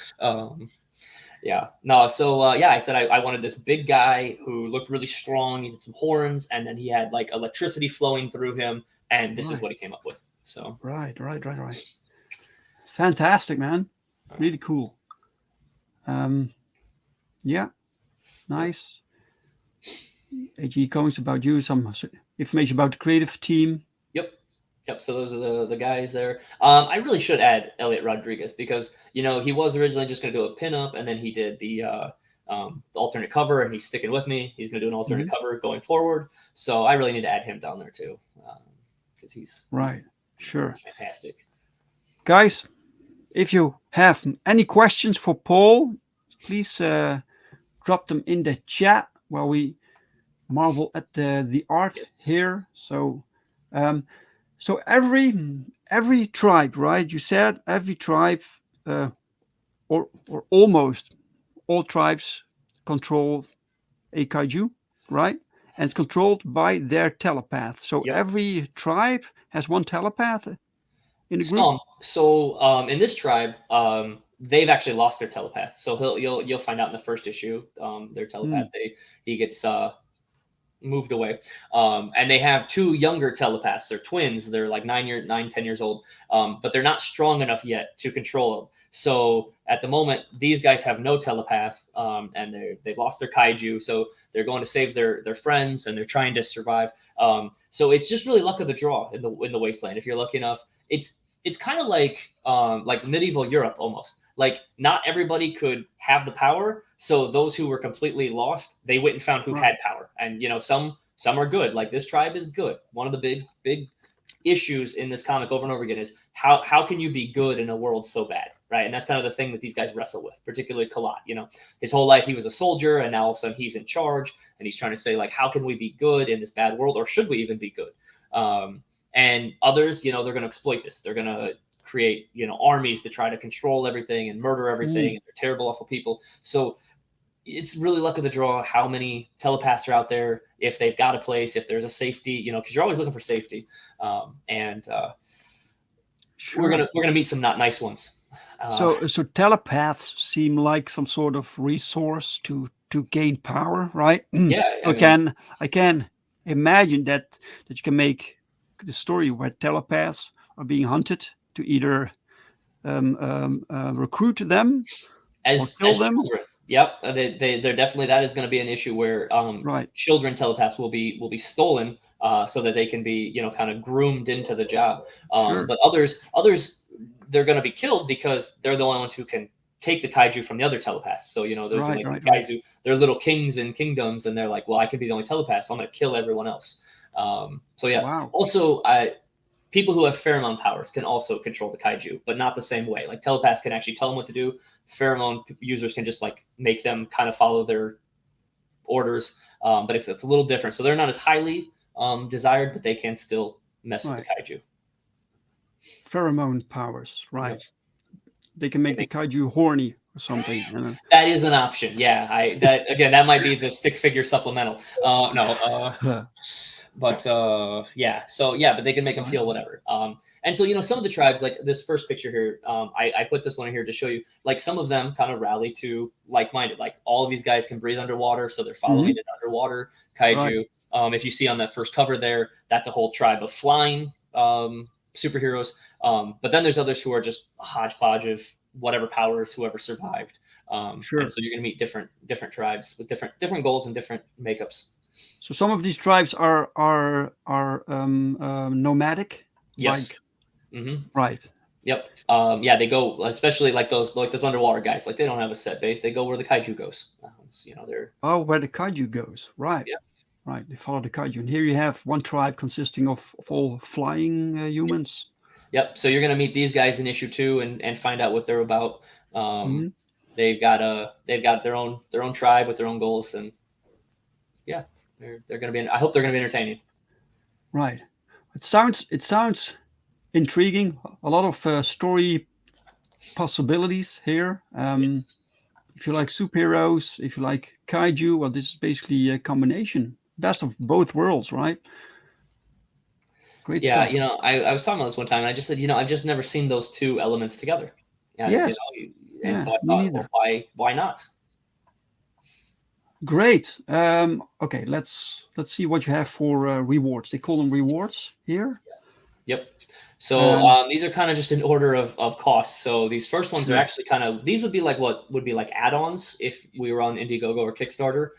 Yeah. No. So I said I wanted this big guy who looked really strong. He had some horns, and then he had like electricity flowing through him, and this is what he came up with. So right. Fantastic, man. Really cool. Yeah, nice. A.G.E. Comics about you. Some information about the creative team. Yep. So those are the guys there. I really should add Elliot Rodriguez because he was originally just going to do a pinup, and then he did the alternate cover, and he's sticking with me. He's going to do an alternate cover going forward. So I really need to add him down there too, because he's sure, fantastic. Guys, if you have any questions for Paul, please drop them in the chat while we marvel at the art here. So. So every tribe, right? You said every tribe, or almost all tribes control a kaiju, right? And it's controlled by their telepath. So every tribe has one telepath in the group. So in this tribe, they've actually lost their telepath. So you'll find out in the first issue, their telepath he gets moved away, and they have 2 younger telepaths. They're twins. They're like 10 years old, but they're not strong enough yet to control them. So at the moment, these guys have no telepath, and they've lost their kaiju. So they're going to save their friends, and they're trying to survive. So it's just really luck of the draw in the wasteland. If you're lucky enough, it's kind of like medieval Europe almost. Like not everybody could have the power. So those who were completely lost, they went and found who had power. And some are good. Like this tribe is good. One of the big issues in this comic over and over again is how can you be good in a world so bad, right? And that's kind of the thing that these guys wrestle with, particularly Kalat. You know, his whole life he was a soldier, and now all of a sudden he's in charge, and he's trying to say like, how can we be good in this bad world, or should we even be good? And others, you know, they're going to exploit this. They're going to create, you know, armies to try to control everything and murder everything. And they're terrible, awful people. So it's really luck of the draw how many telepaths are out there, if they've got a place, if there's a safety, you know, because you're always looking for safety. Sure. We're gonna meet some not nice ones. So telepaths seem like some sort of resource to gain power, right? Yeah, I can imagine that you can make the story where telepaths are being hunted to either recruit them or as kill them. children. Yep, they're definitely, that is going to be an issue where Right. children telepaths will be stolen, so that they can be, you know, kind of groomed into the job. Sure. But others they're going to be killed because they're the only ones who can take the kaiju from the other telepaths. So, you know, those are like the guys who they're little kings and kingdoms, and they're like, well, I can be the only telepath, so I'm going to kill everyone else. So yeah. Wow. Also, people who have pheromone powers can also control the kaiju, but not the same way. Like telepaths can actually tell them what to do. Pheromone users can just like make them kind of follow their orders, but it's a little different. So they're not as highly desired, but they can still mess with the kaiju. Pheromone powers, right? Yes. They can make the kaiju horny or something. You know? That is an option. Yeah, that might be the stick figure supplemental. But yeah, so yeah, but they can make them feel whatever. And so, you know, some of the tribes, like this first picture here, I put this one here to show you, like some of them kind of rally to like-minded, like all of these guys can breathe underwater, so they're following an underwater kaiju. If you see on that first cover there, that's a whole tribe of flying superheroes. But then there's others who are just a hodgepodge of whatever powers, whoever survived. Sure. And so you're going to meet different tribes with different goals and different makeups. So some of these tribes are nomadic. Yes. Like, right. Yep. Yeah, they go, especially like those underwater guys. Like they don't have a set base. They go where the kaiju goes. You know, they're where the kaiju goes. Right. Yeah. Right. They follow the kaiju, and here you have one tribe consisting of all flying humans. Yep. So you're going to meet these guys in issue 2 and find out what they're about. They've got their own tribe with their own goals, and yeah, they're going to be. I hope they're going to be entertaining. Right. It sounds intriguing. A lot of story possibilities here. Yes. If you like superheroes, if you like kaiju, well, this is basically a combination, best of both worlds, right? Great stuff. You know, I was talking about this one time, and I just said, you know, I've just never seen those two elements together. Yes. You know, and so I thought, well, why not? Great. Okay, let's see what you have for rewards. They call them rewards here. Yep. So these are kind of just in order of costs. So these first ones are actually kind of, these would be like what would be like add-ons if we were on Indiegogo or Kickstarter.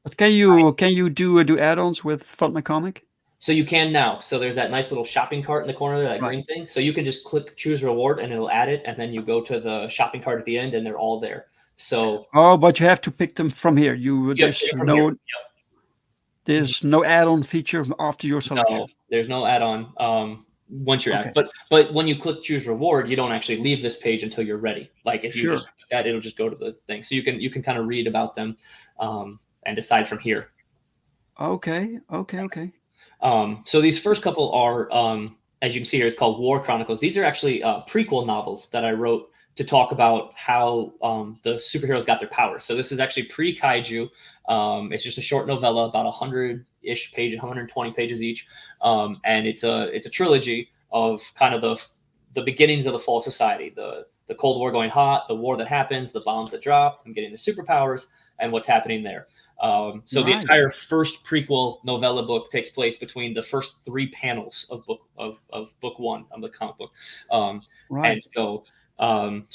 But can you do add-ons with FundMyComic? So you can now. So there's that nice little shopping cart in the corner, that green thing. So you can just click choose reward and it'll add it, and then you go to the shopping cart at the end and they're all there. So but you have to pick them from here. There's no add-on feature after your selection. No, there's no add-on once you're at. But when you click choose reward, you don't actually leave this page until you're ready. Like if you just click that, it'll just go to the thing. So you can kind of read about them and decide from here. Okay. So these first couple are, as you can see here, it's called War Chronicles. These are actually prequel novels that I wrote to talk about how the superheroes got their powers. So this is actually pre-kaiju. It's just a short novella, about 100-ish pages, 120 pages each, and it's a trilogy of kind of the beginnings of the fall society, the Cold War going hot, the war that happens, the bombs that drop, and getting the superpowers, and what's happening there. So the entire first prequel novella book takes place between the first 3 panels of book 1 of the comic book, and so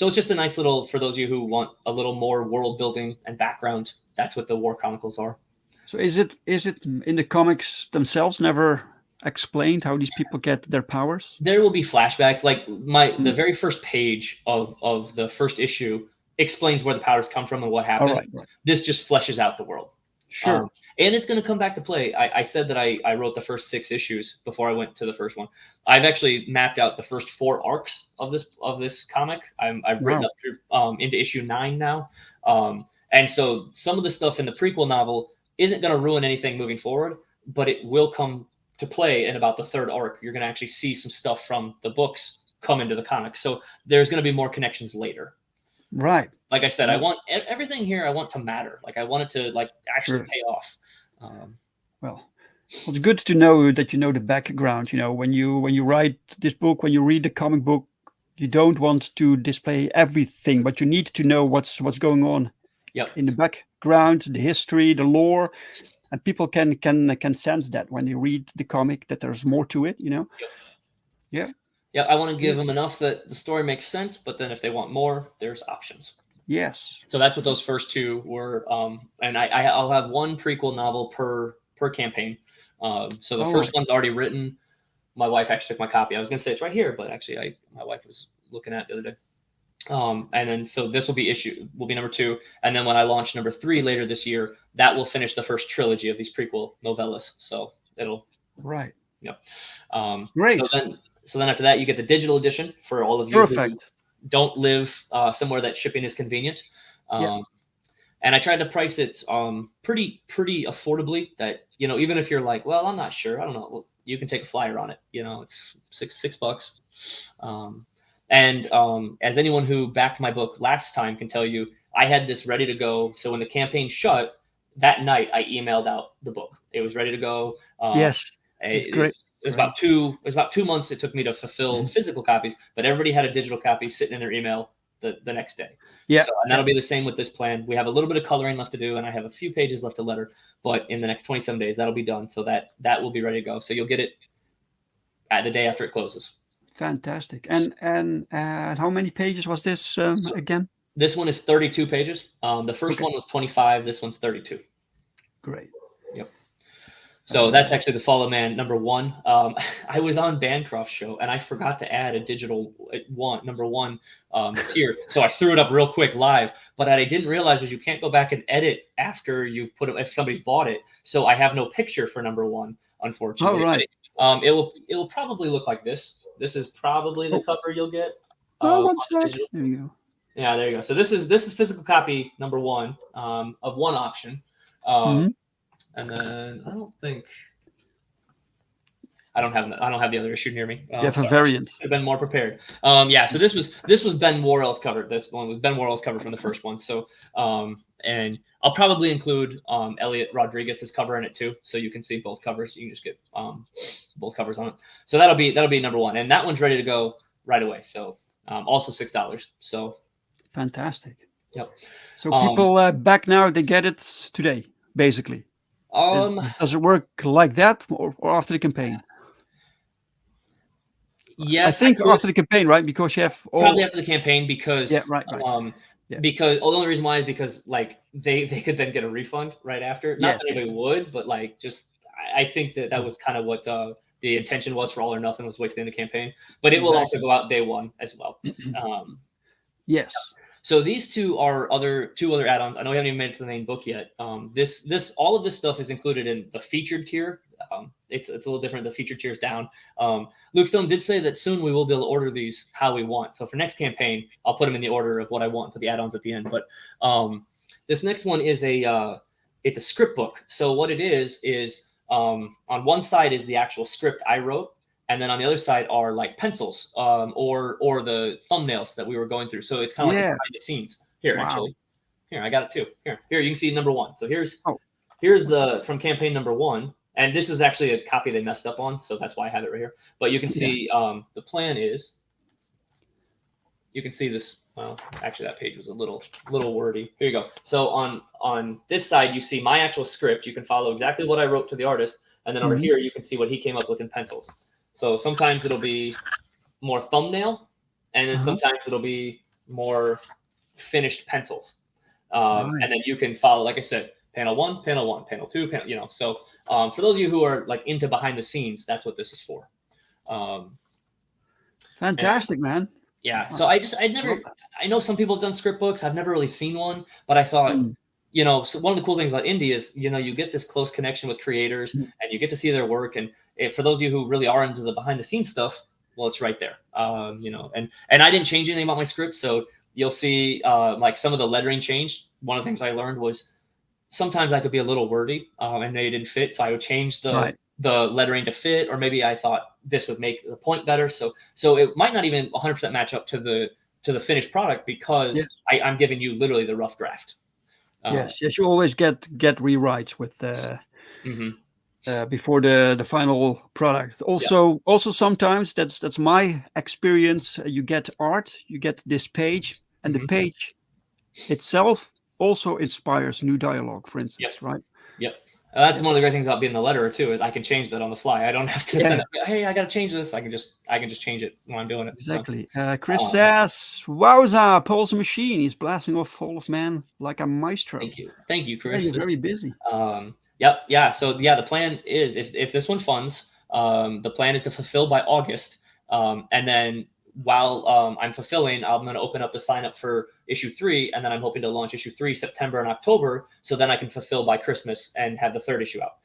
it's just a nice little, for those of you who want a little more world building and background, that's what the War Chronicles are. So is it in the comics themselves never explained how these people get their powers? There will be flashbacks. Like the very first page of the first issue explains where the powers come from and what happened. Right. This just fleshes out the world. Sure. and it's going to come back to play. I said that I wrote the first 6 issues before I went to the first one. I've actually mapped out the first 4 arcs of this comic. I've written Wow. up through, into issue 9 now, and so some of the stuff in the prequel novel isn't going to ruin anything moving forward, but it will come to play in about the 3rd arc. You're going to actually see some stuff from the books come into the comics, so there's going to be more connections later. Right. Like I said, I Yeah. want everything here. I want to matter. Like I want it to like actually Sure. pay off. Well, it's good to know that you know the background. When you write this book, when you read the comic book, you don't want to display everything, but you need to know what's going on Yep. in the background, the history, the lore, and people can sense that when they read the comic that there's more to it. Yep. Yeah. Yeah. I want to give Yeah. them enough that the story makes sense, but then if they want more, there's options. Yes. So that's what those first 2 were. And I'll have 1 prequel novel per campaign. So the All first right. one's already written. My wife actually took my copy. I was gonna say it's right here, but actually my wife was looking at it the other day. And then so this will be number 2, and then when I launch number 3 later this year, that will finish the first trilogy of these prequel novellas. So it'll Right. so Great. then after that you get the digital edition for all of you who Perfect. don't live somewhere that shipping is convenient. Yeah. And I tried to price it pretty affordably. That even if you're like, well, I'm not sure, I don't know, well, you can take a flyer on it. It's $6. And as anyone who backed my book last time can tell you, I had this ready to go. So when the campaign shut that night, I emailed out the book. It was ready to go. Yes. It's It, great. it was Great. about two. It was about 2 months it took me to fulfill physical copies, but everybody had a digital copy sitting in their email the next day. Yeah. So, and that'll be the same with this plan. We have a little bit of coloring left to do, and I have a few pages left to letter. But in the next 27 days, that'll be done. So that will be ready to go. So you'll get it at the day after it closes. Fantastic. And how many pages was this So again? this one is 32 pages. The first Okay. one was 25. This one's 32. Great. Yep. So that's actually the Fall of Man #1. I was on Bancroft's show and I forgot to add a digital #1 tier, so I threw it up real quick live. But what I didn't realize was you can't go back and edit after you've put it if somebody's bought it. So I have no picture for #1, All unfortunately. right. It will probably look like this. This is probably the Oh, cover you'll get oh, on what's the that? digital. There you go. Yeah, there you go. So this is physical copy #1 of one option. Hmm. And then I don't have the other issue near me. You have a Sorry, variant. should have been more prepared. Yeah, so this was Ben Worrell's cover. This one was Ben Worrell's cover from the first one. So and I'll probably include Elliot Rodriguez's cover in it too, so you can see both covers. You can just get both covers on it. So that'll be #1, and that one's ready to go right away. So also $6. So Fantastic. yep. So people back now, they get it today, basically. Um, Does it work like that or after the campaign? I yes, I think could. after the campaign, right? Because you have Probably all. after the campaign because Yeah, right. Yeah. because the only reason why is because like they could then get a refund right after. Not Yes, that anybody yes. would, but like just I think that was kind of what the intention was for All or Nothing, was wait to the end of the campaign. But it will also Exactly. go out day one as well. Um, Yes. so these two are two other add-ons. I know we haven't even made it to the main book yet. This all of this stuff is included in the featured tier. It's a little different. The featured tier is down. Luke Stone did say that soon we will be able to order these how we want. So for next campaign, I'll put them in the order of what I want, put the add-ons at the end. But this next one is it's a script book. So what it is on one side is the actual script I wrote, and then on the other side are like pencils or the thumbnails that we were going through. So it's kind of like Yeah. behind the scenes. Here, Wow. actually. Here, I got it too. Here, you can see #1. So here's Oh. the from campaign #1. And this is actually a copy they messed up on, so that's why I have it right here. But you can see the plan is you can see this. Well, actually, that page was a little wordy. Here you go. So on this side, you see my actual script. You can follow exactly what I wrote to the artist, and then over Mhm. here, you can see what he came up with in pencils. So sometimes it'll be more thumbnail, and then sometimes it'll be more finished pencils. Right. And then you can follow, like I said, panel 1, panel 2, panel. So for those of you who are like into behind the scenes, that's what this is for. Fantastic, man. Yeah. So I know some people have done script books. I've never really seen one, but I thought Mm. so one of the cool things about indie is, you get this close connection with creators Mm. and you get to see their work. And for those of you who really are into the behind the scenes stuff, well, it's right there. And I didn't change anything about my script. So you'll see like some of the lettering changed. One of the things I learned was sometimes I could be a little wordy and they didn't fit. So I would change the Right. lettering to fit, or maybe I thought this would make the point better. So it might not even 100% match up to the finished product because Yes. I'm giving you literally the rough draft. Uh, Yes. Yes. You always get rewrites with mhm. before the final product. Yeah. Also sometimes that's my experience. You get art, you get this page, and the Hmm. page itself also inspires new dialogue. For Yep. instance, right? Yep. That's Yeah. one of the great things about being the letterer too, is I can change that on the fly. I don't have to send Yeah. it. Hey, I got to change this. I can just change it when I'm doing it. So, Exactly. Chris um, says, "Wowza, Paul's a machine. He's blasting off Hall of Man like a maestro." thank you, Yeah, Chris. you're very busy. Yep, yeah. So yeah, the plan is, if this one funds, the plan is to fulfill by August, and then while I'm fulfilling, I'm going to open up the sign up for issue 3, and then I'm hoping to launch issue 3 September and October, so then I can fulfill by Christmas and have the third issue out.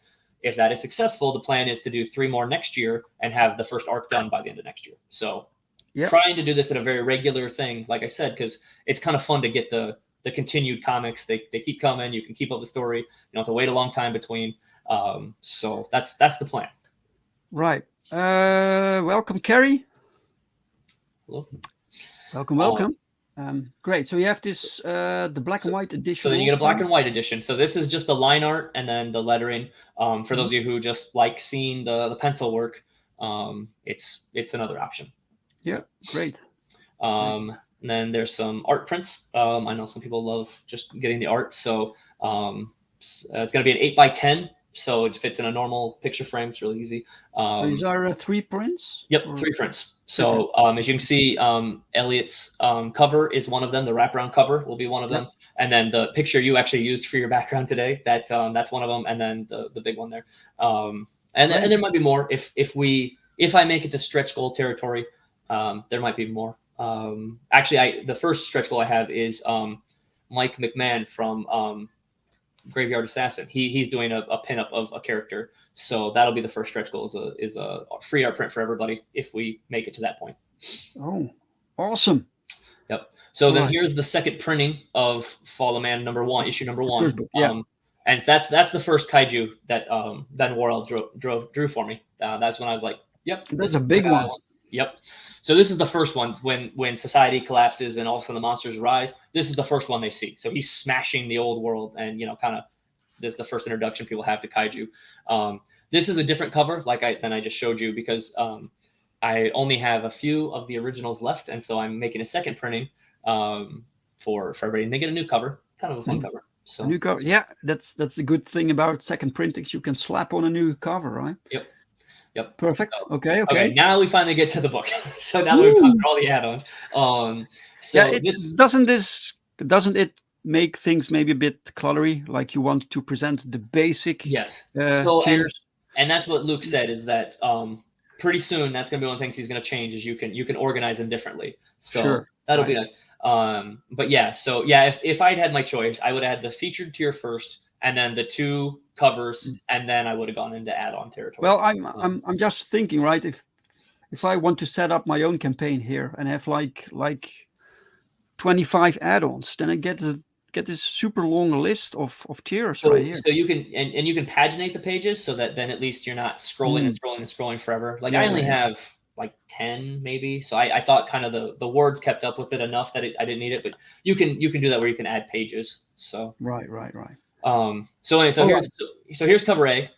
If that is successful, the plan is to do 3 more next year and have the first arc done by the end of next year. So Yeah. trying to do this at a very regular thing, like I said, because it's kind of fun to get the continued comics. They keep coming. You can keep up the story. You don't have to wait a long time between. So that's the plan. Right. Welcome, Carrie. Cool. Welcome, Um, welcome. Great. So you have this the black so, and white so edition then you get a also. black and white edition. So this is just the line art and then the lettering. For those Mhm. of you who just like seeing the pencil work, it's another option. Yeah. Great. Great. And then there's some art prints. I know some people love just getting the art. So it's going to be an 8x10. So it fits in a normal picture frame. It's really easy. So these Um, are 3 prints yep, or 3 prints. 3 prints. So as you can see, Elliot's cover is one of them. The wraparound cover will be one of Yeah. them. And then the picture you actually used for your background today, that's one of them. And then the big one there. And Great. there might be more if I make it to stretch goal territory. There might be more. Actually, the first stretch goal I have is Mike McMahon from Graveyard Assassin. He's doing a pinup of a character, so that'll be the first stretch goal. Is a free art print for everybody if we make it to that point. Oh, awesome. Yep. So then Right. here's the second printing of Fall of Man #1, issue number The one. first book. Yeah. And that's the first kaiju that Ben Worrell drew for me. That's when I was like, yep, That's this a is the big guy I one. want. Yep. So this is the first one when society collapses and all of a sudden the monsters rise. This is the first one they see. So he's smashing the old world, and kind of this is the first introduction people have to kaiju. This is a different cover, than I just showed you, because I only have a few of the originals left, and so I'm making a second printing for everybody, and they get a new cover, kind of a fun Mhm. cover. A So new cover. Yeah, that's the good thing about second printings. You can slap on a new cover, right? yep, yep. Perfect. So, Okay. okay, Okay. now we finally get to the book. So now that we've gone Woo! through all the add-ons, Yeah. so It this doesn't it make things maybe a bit cluttery? Like you want to present the basic yes. So tiers. and that's what Luke said, is that pretty soon that's going to be one of the things he's going to change, is you can organize them differently. So Sure. that'll be Right. nice. But yeah, so yeah, if I'd had my choice, I would have had the featured tier first, and then the 2 covers, and then I would have gone into add-on territory. Well, I'm just thinking, right? If I want to set up my own campaign here and have like 25 add-ons, then I get this super long list of tiers right here. So you can and you can paginate the pages, so that then at least you're not scrolling and Mm. scrolling and scrolling forever. Like I Yeah, only yeah, yeah. have like 10 maybe, so I thought kind of the words kept up with it enough that I didn't need it. But you can do that where you can add pages. So Right, right, right. so anyway, All right. so here's cover A.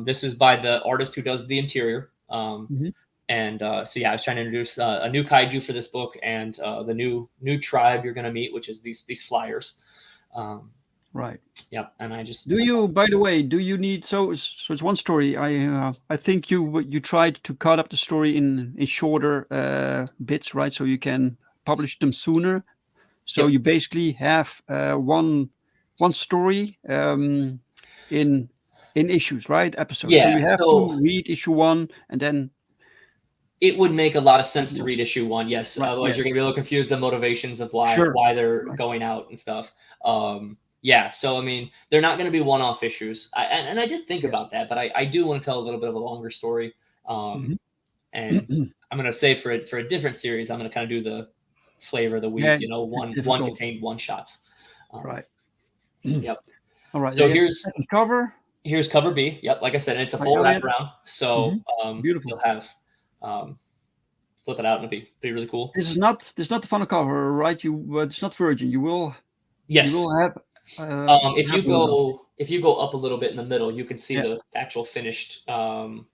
This is by the artist who does the interior. Mhm. And so yeah, I was trying to introduce a new kaiju for this book, and the new tribe you're going to meet, which is these flyers. Um, Right. yeah, and I just Do you, by the way, do you need so it's one story. I think you tried to cut up the story in shorter bits, right? So you can publish them sooner. So yep. you basically have one story in issues, right? Episodes. So Yeah, you have so to read issue 1 and then it would make a lot of sense to yes, read issue 1, yes. right, Otherwise, yes, you're gonna be a little confused the motivations of why sure, they're right, going out and stuff. Yeah, so I mean, they're not going to be one-off issues. And I did think Yes. about that, but I do want to tell a little bit of a longer story. Hmm. And I'm going to say for a different series, I'm going to kind of do the flavor of the week. Yeah, You know, it's one difficult. contained one shots. Um, Right. yep. All right. Then So you have the second cover. here's cover B. Yep, like I said, it's a By full Elliot. wraparound. So Hmm. you'll Beautiful. have um, flip it out and it'll be really cool. This is not the final cover, right? It's not Virgin. You Yes. will have have logo. If you go up a little bit in the middle, you can see Yeah, the actual finished one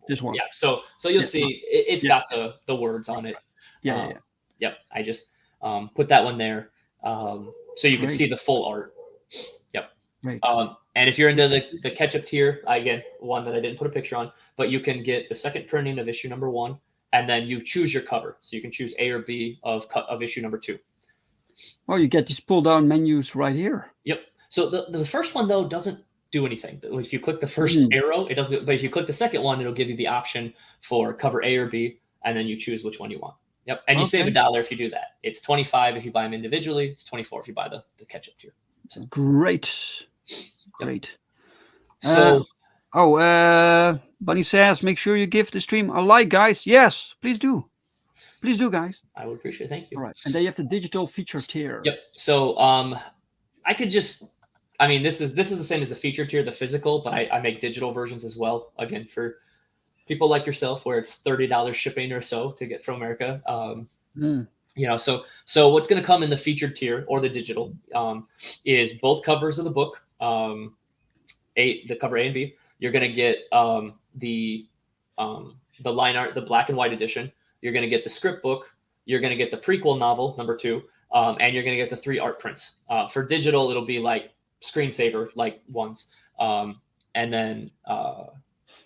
this more. one. Yeah. So you'll Yeah, no, see it's yeah, got the words on it. yeah, yeah, Um, yeah. yep. I just put that one there so you can Great, see the full art. Yep. great. And if you're into the ketchup tier, again, one that I didn't put a picture on, but you can get the second printing of issue number 1, and then you choose your cover. So you can choose A or B of issue number 2. Well, you get these pull-down menus right here. Yep. So the first one though doesn't do anything. If you click the first Mm, arrow, it doesn't. But if you click the second one, it'll give you the option for cover A or B, and then you choose which one you want. Yep. And you save okay, $1 if you do that. It's 25 if you buy them individually. It's 24 if you buy the ketchup tier. So, great, yep. great. So Bunny says, make sure you give the stream a like, guys. Yes, please do. Please do, guys. I would appreciate it. Thank All you. right, and then you have the digital feature tier. Yep. So I could just. I mean, this is the same as the feature tier, the physical, but I make digital versions as well. Again, for people like yourself, where it's $30 shipping or so to get from America. Mm, So what's going to come in the featured tier or the digital is both covers of the book, the cover A and B. You're going to get the line art, the black and white edition. You're going to get the script book. You're going to get the prequel novel number 2, and you're going to get the 3 art prints. For digital, it'll be like screensaver like ones, and then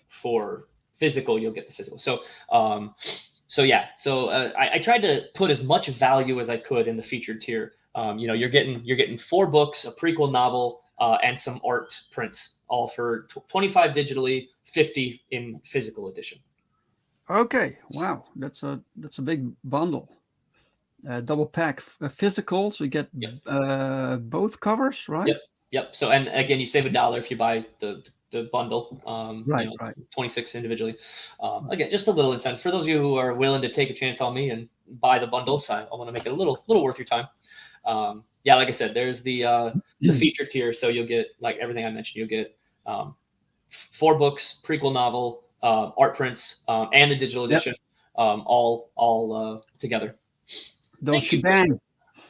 for physical, you'll get the physical. So yeah, so I tried to put as much value as I could in the featured tier. You're getting 4 books, a prequel novel, and some art prints, all for 25 digitally, 50 in physical edition. okay, wow, that's a big bundle. Double pack physical, so you get Yep. both covers, right? Yep. Yep. So and again, you save $1 if you buy the bundle. Right, right. 26 individually. Again, just a little incentive for those of you who are willing to take a chance on me and buy the bundles. I want to make it a little worth your time. Yeah, like I said, there's the feature tier, so you'll get like everything I mentioned. You'll get 4 books, prequel novel, art prints, and the digital Yep. edition, all together. Those Thank you, shebang.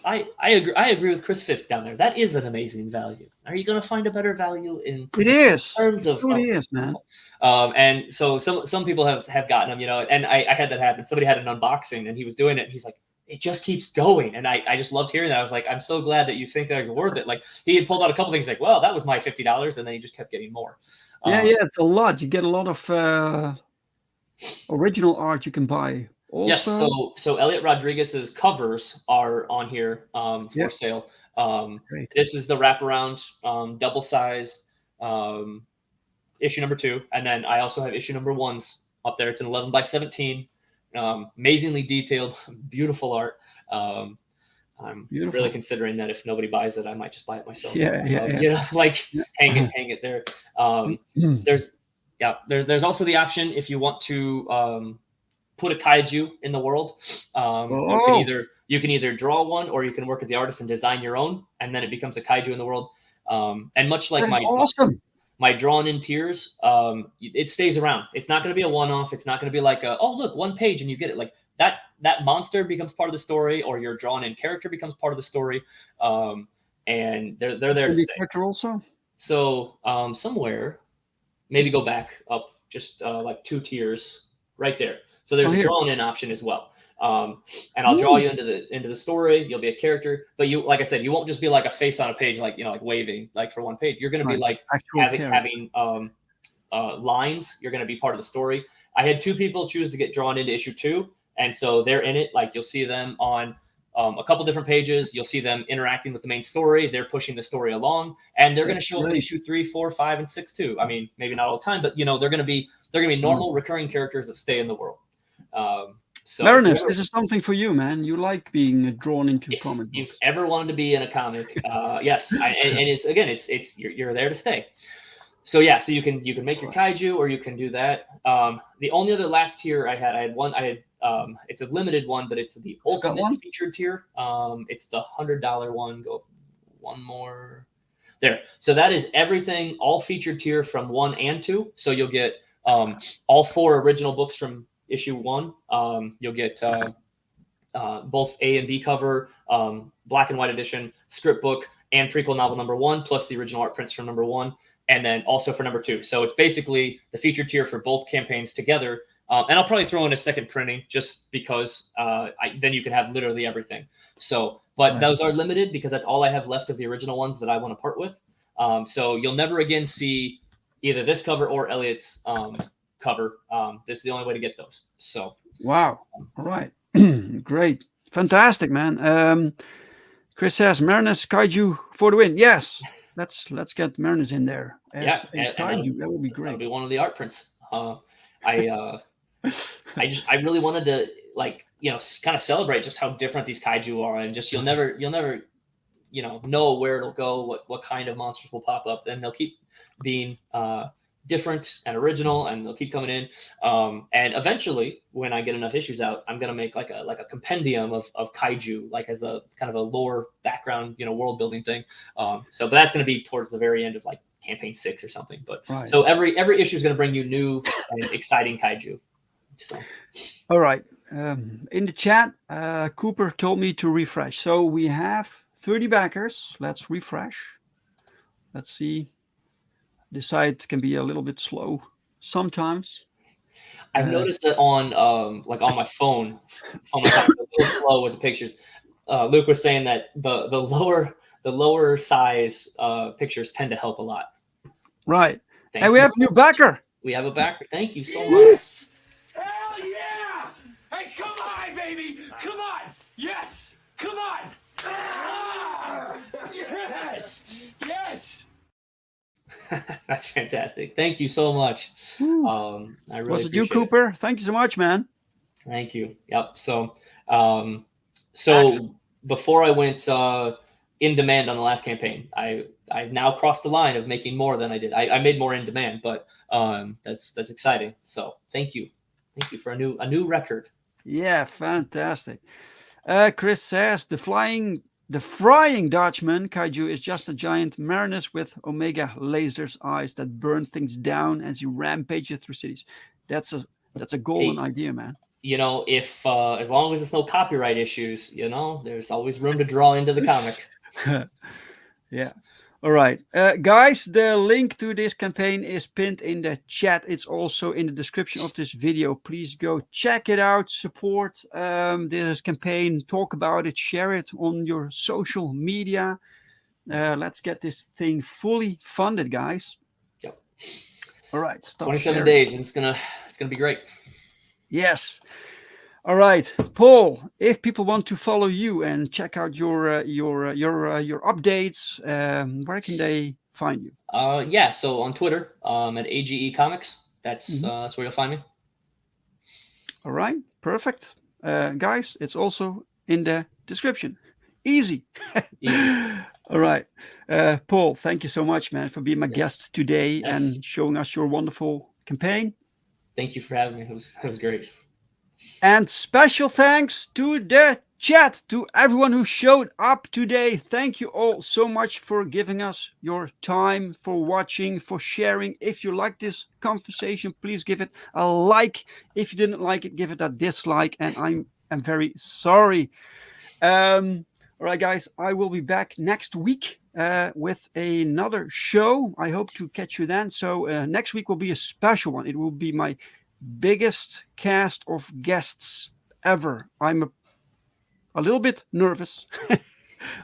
I agree with Chris Fisk down there. That is an amazing value. Are you going to find a better value in It is. terms It really is, man. and so some people have gotten them, and I had that happen. Somebody had an unboxing and he was doing it and he's like, it just keeps going. And I just loved hearing that. I was like, I'm so glad that you think that it's worth it. Like he had pulled out a couple things like, well, that was my $50. And then he just kept getting more. Yeah, it's a lot. You get a lot of original art you can buy. Yes. Also, So Elliot Rodriguez's covers are on here for Yep. sale. Great. This is the wraparound double size issue number 2, and then I also have issue number 1s up there. It's an 11 by 17, amazingly detailed, beautiful art. I'm Beautiful. really considering that if nobody buys it, I might just buy it myself. Yeah. Like hang it there. There's also the option if you want to put a kaiju in the world. You can either draw one, or you can work with the artist and design your own, and then it becomes a kaiju in the world. And much like That's awesome. my drawn in tiers, it stays around. It's not going to be a one-off. It's not going to be like oh look, 1 page and you get it. Like that monster becomes part of the story, or your drawn in character becomes part of the story, and they're there to stay. Character also. So somewhere, maybe go back up just like 2 tiers right there. So there's a drawn in option as well. And I'll draw you into the story. You'll be a character, but you, like I said, you won't just be like a face on a page, like like waving, like for 1 page. You're going to be like having lines. You're going to be part of the story. I had 2 people choose to get drawn into issue 2, and so they're in it. Like you'll see them on a couple different pages. You'll see them interacting with the main story. They're pushing the story along, and they're going to show up in issue 3, 4, 5, and 6 too. I mean, maybe not all the time, but they're going to be normal recurring characters that stay in the world. So Marinus, this is something for you, man. You like being drawn into if comic you've books. ever wanted to be in a comic, yes, and it's again, it's you're there to stay. So yeah, so you can make your kaiju or you can do that. The only other last tier I had one. I had it's a limited one, but it's the Forgot ultimate one? featured tier. It's the $100 one. Go one more there. So that is everything, all featured tier from 1 and 2. So you'll get all 4 original books from issue 1. You'll get both A and B cover, black and white edition, script book, and prequel novel number 1, plus the original art prints from number 1, and then also for number 2. So it's basically the featured tier for both campaigns together. And I'll probably throw in a second printing just because then you can have literally everything. So, but Right. those are limited because that's all I have left of the original ones that I want to part with. So you'll never again see either this cover or Elliot's cover. This is the only way to get those. So, Wow. All right. Great. Fantastic, man. Chris says Marinus Kaiju for the win. Yes. Let's get Marinus in there yeah, as a and kaiju. That would be that'll great. be one of the art prints. I really wanted to like kind of celebrate just how different these kaiju are, and just you'll never know where it'll go, what kind of monsters will pop up, and they'll keep being different and original, and they'll keep coming in. And eventually, when I get enough issues out, I'm gonna make like a compendium of kaiju, like as a kind of a lore background, world building thing. But that's gonna be towards the very end of like campaign 6 or something. But Right. so every issue is gonna bring you new and exciting kaiju. So All right. In the chat, Cooper told me to refresh. So we have 30 backers. Let's refresh. Let's see. The site can be a little bit slow sometimes. I've noticed that on like on my phone it's a little slow with the pictures. Luke was saying that the lower size pictures tend to help a lot. Right. Thank And we you. have a new backer. We have a backer. Thank you so much. Yes! Hell yeah! Hey, come on, baby! Come on! Yes! Come on! Ah! Yes! Yes! That's fantastic. Thank you so much. I really Was it you, appreciate it. Cooper? Thank you so much, man. Thank you. Yep. So before I went in demand on the last campaign, I've now crossed the line of making more than I did. I made more in demand, but that's exciting. So thank you for a new record. Yeah, fantastic. Chris says the frying Dutchman kaiju is just a giant Marinus with omega lasers eyes that burn things down as he rampages through cities. That's a golden idea, man. If as long as it's no copyright issues, there's always room to draw into the comic. Yeah. All right. Guys, the link to this campaign is pinned in the chat. It's also in the description of this video. Please go check it out, support this campaign, talk about it, share it on your social media. Let's get this thing fully funded, guys. Yep. All right. Stop 27 sharing. days, and it's gonna be great. Yes. All right, Paul. If people want to follow you and check out your updates, where can they find you? Yeah. So on Twitter, at A.G.E Comics. That's where you'll find me. All right, perfect, guys. It's also in the description. Easy. All right, Paul. Thank you so much, man, for being my guest today and showing us your wonderful campaign. Thank you for having me. It was great. And special thanks to the chat, to everyone who showed up today. Thank you all so much for giving us your time, for watching, for sharing. If you like this conversation, please give it a like. If you didn't like it, give it a dislike. And I'm very sorry. All right, guys, I will be back next week with another show. I hope to catch you then. So next week will be a special one. It will be my biggest cast of guests ever. I'm a little bit nervous,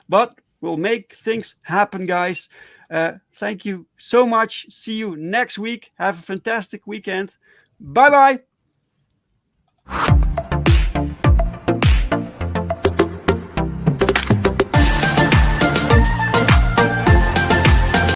but we'll make things happen, guys. Thank you so much. See you next week. Have a fantastic weekend. Bye-bye.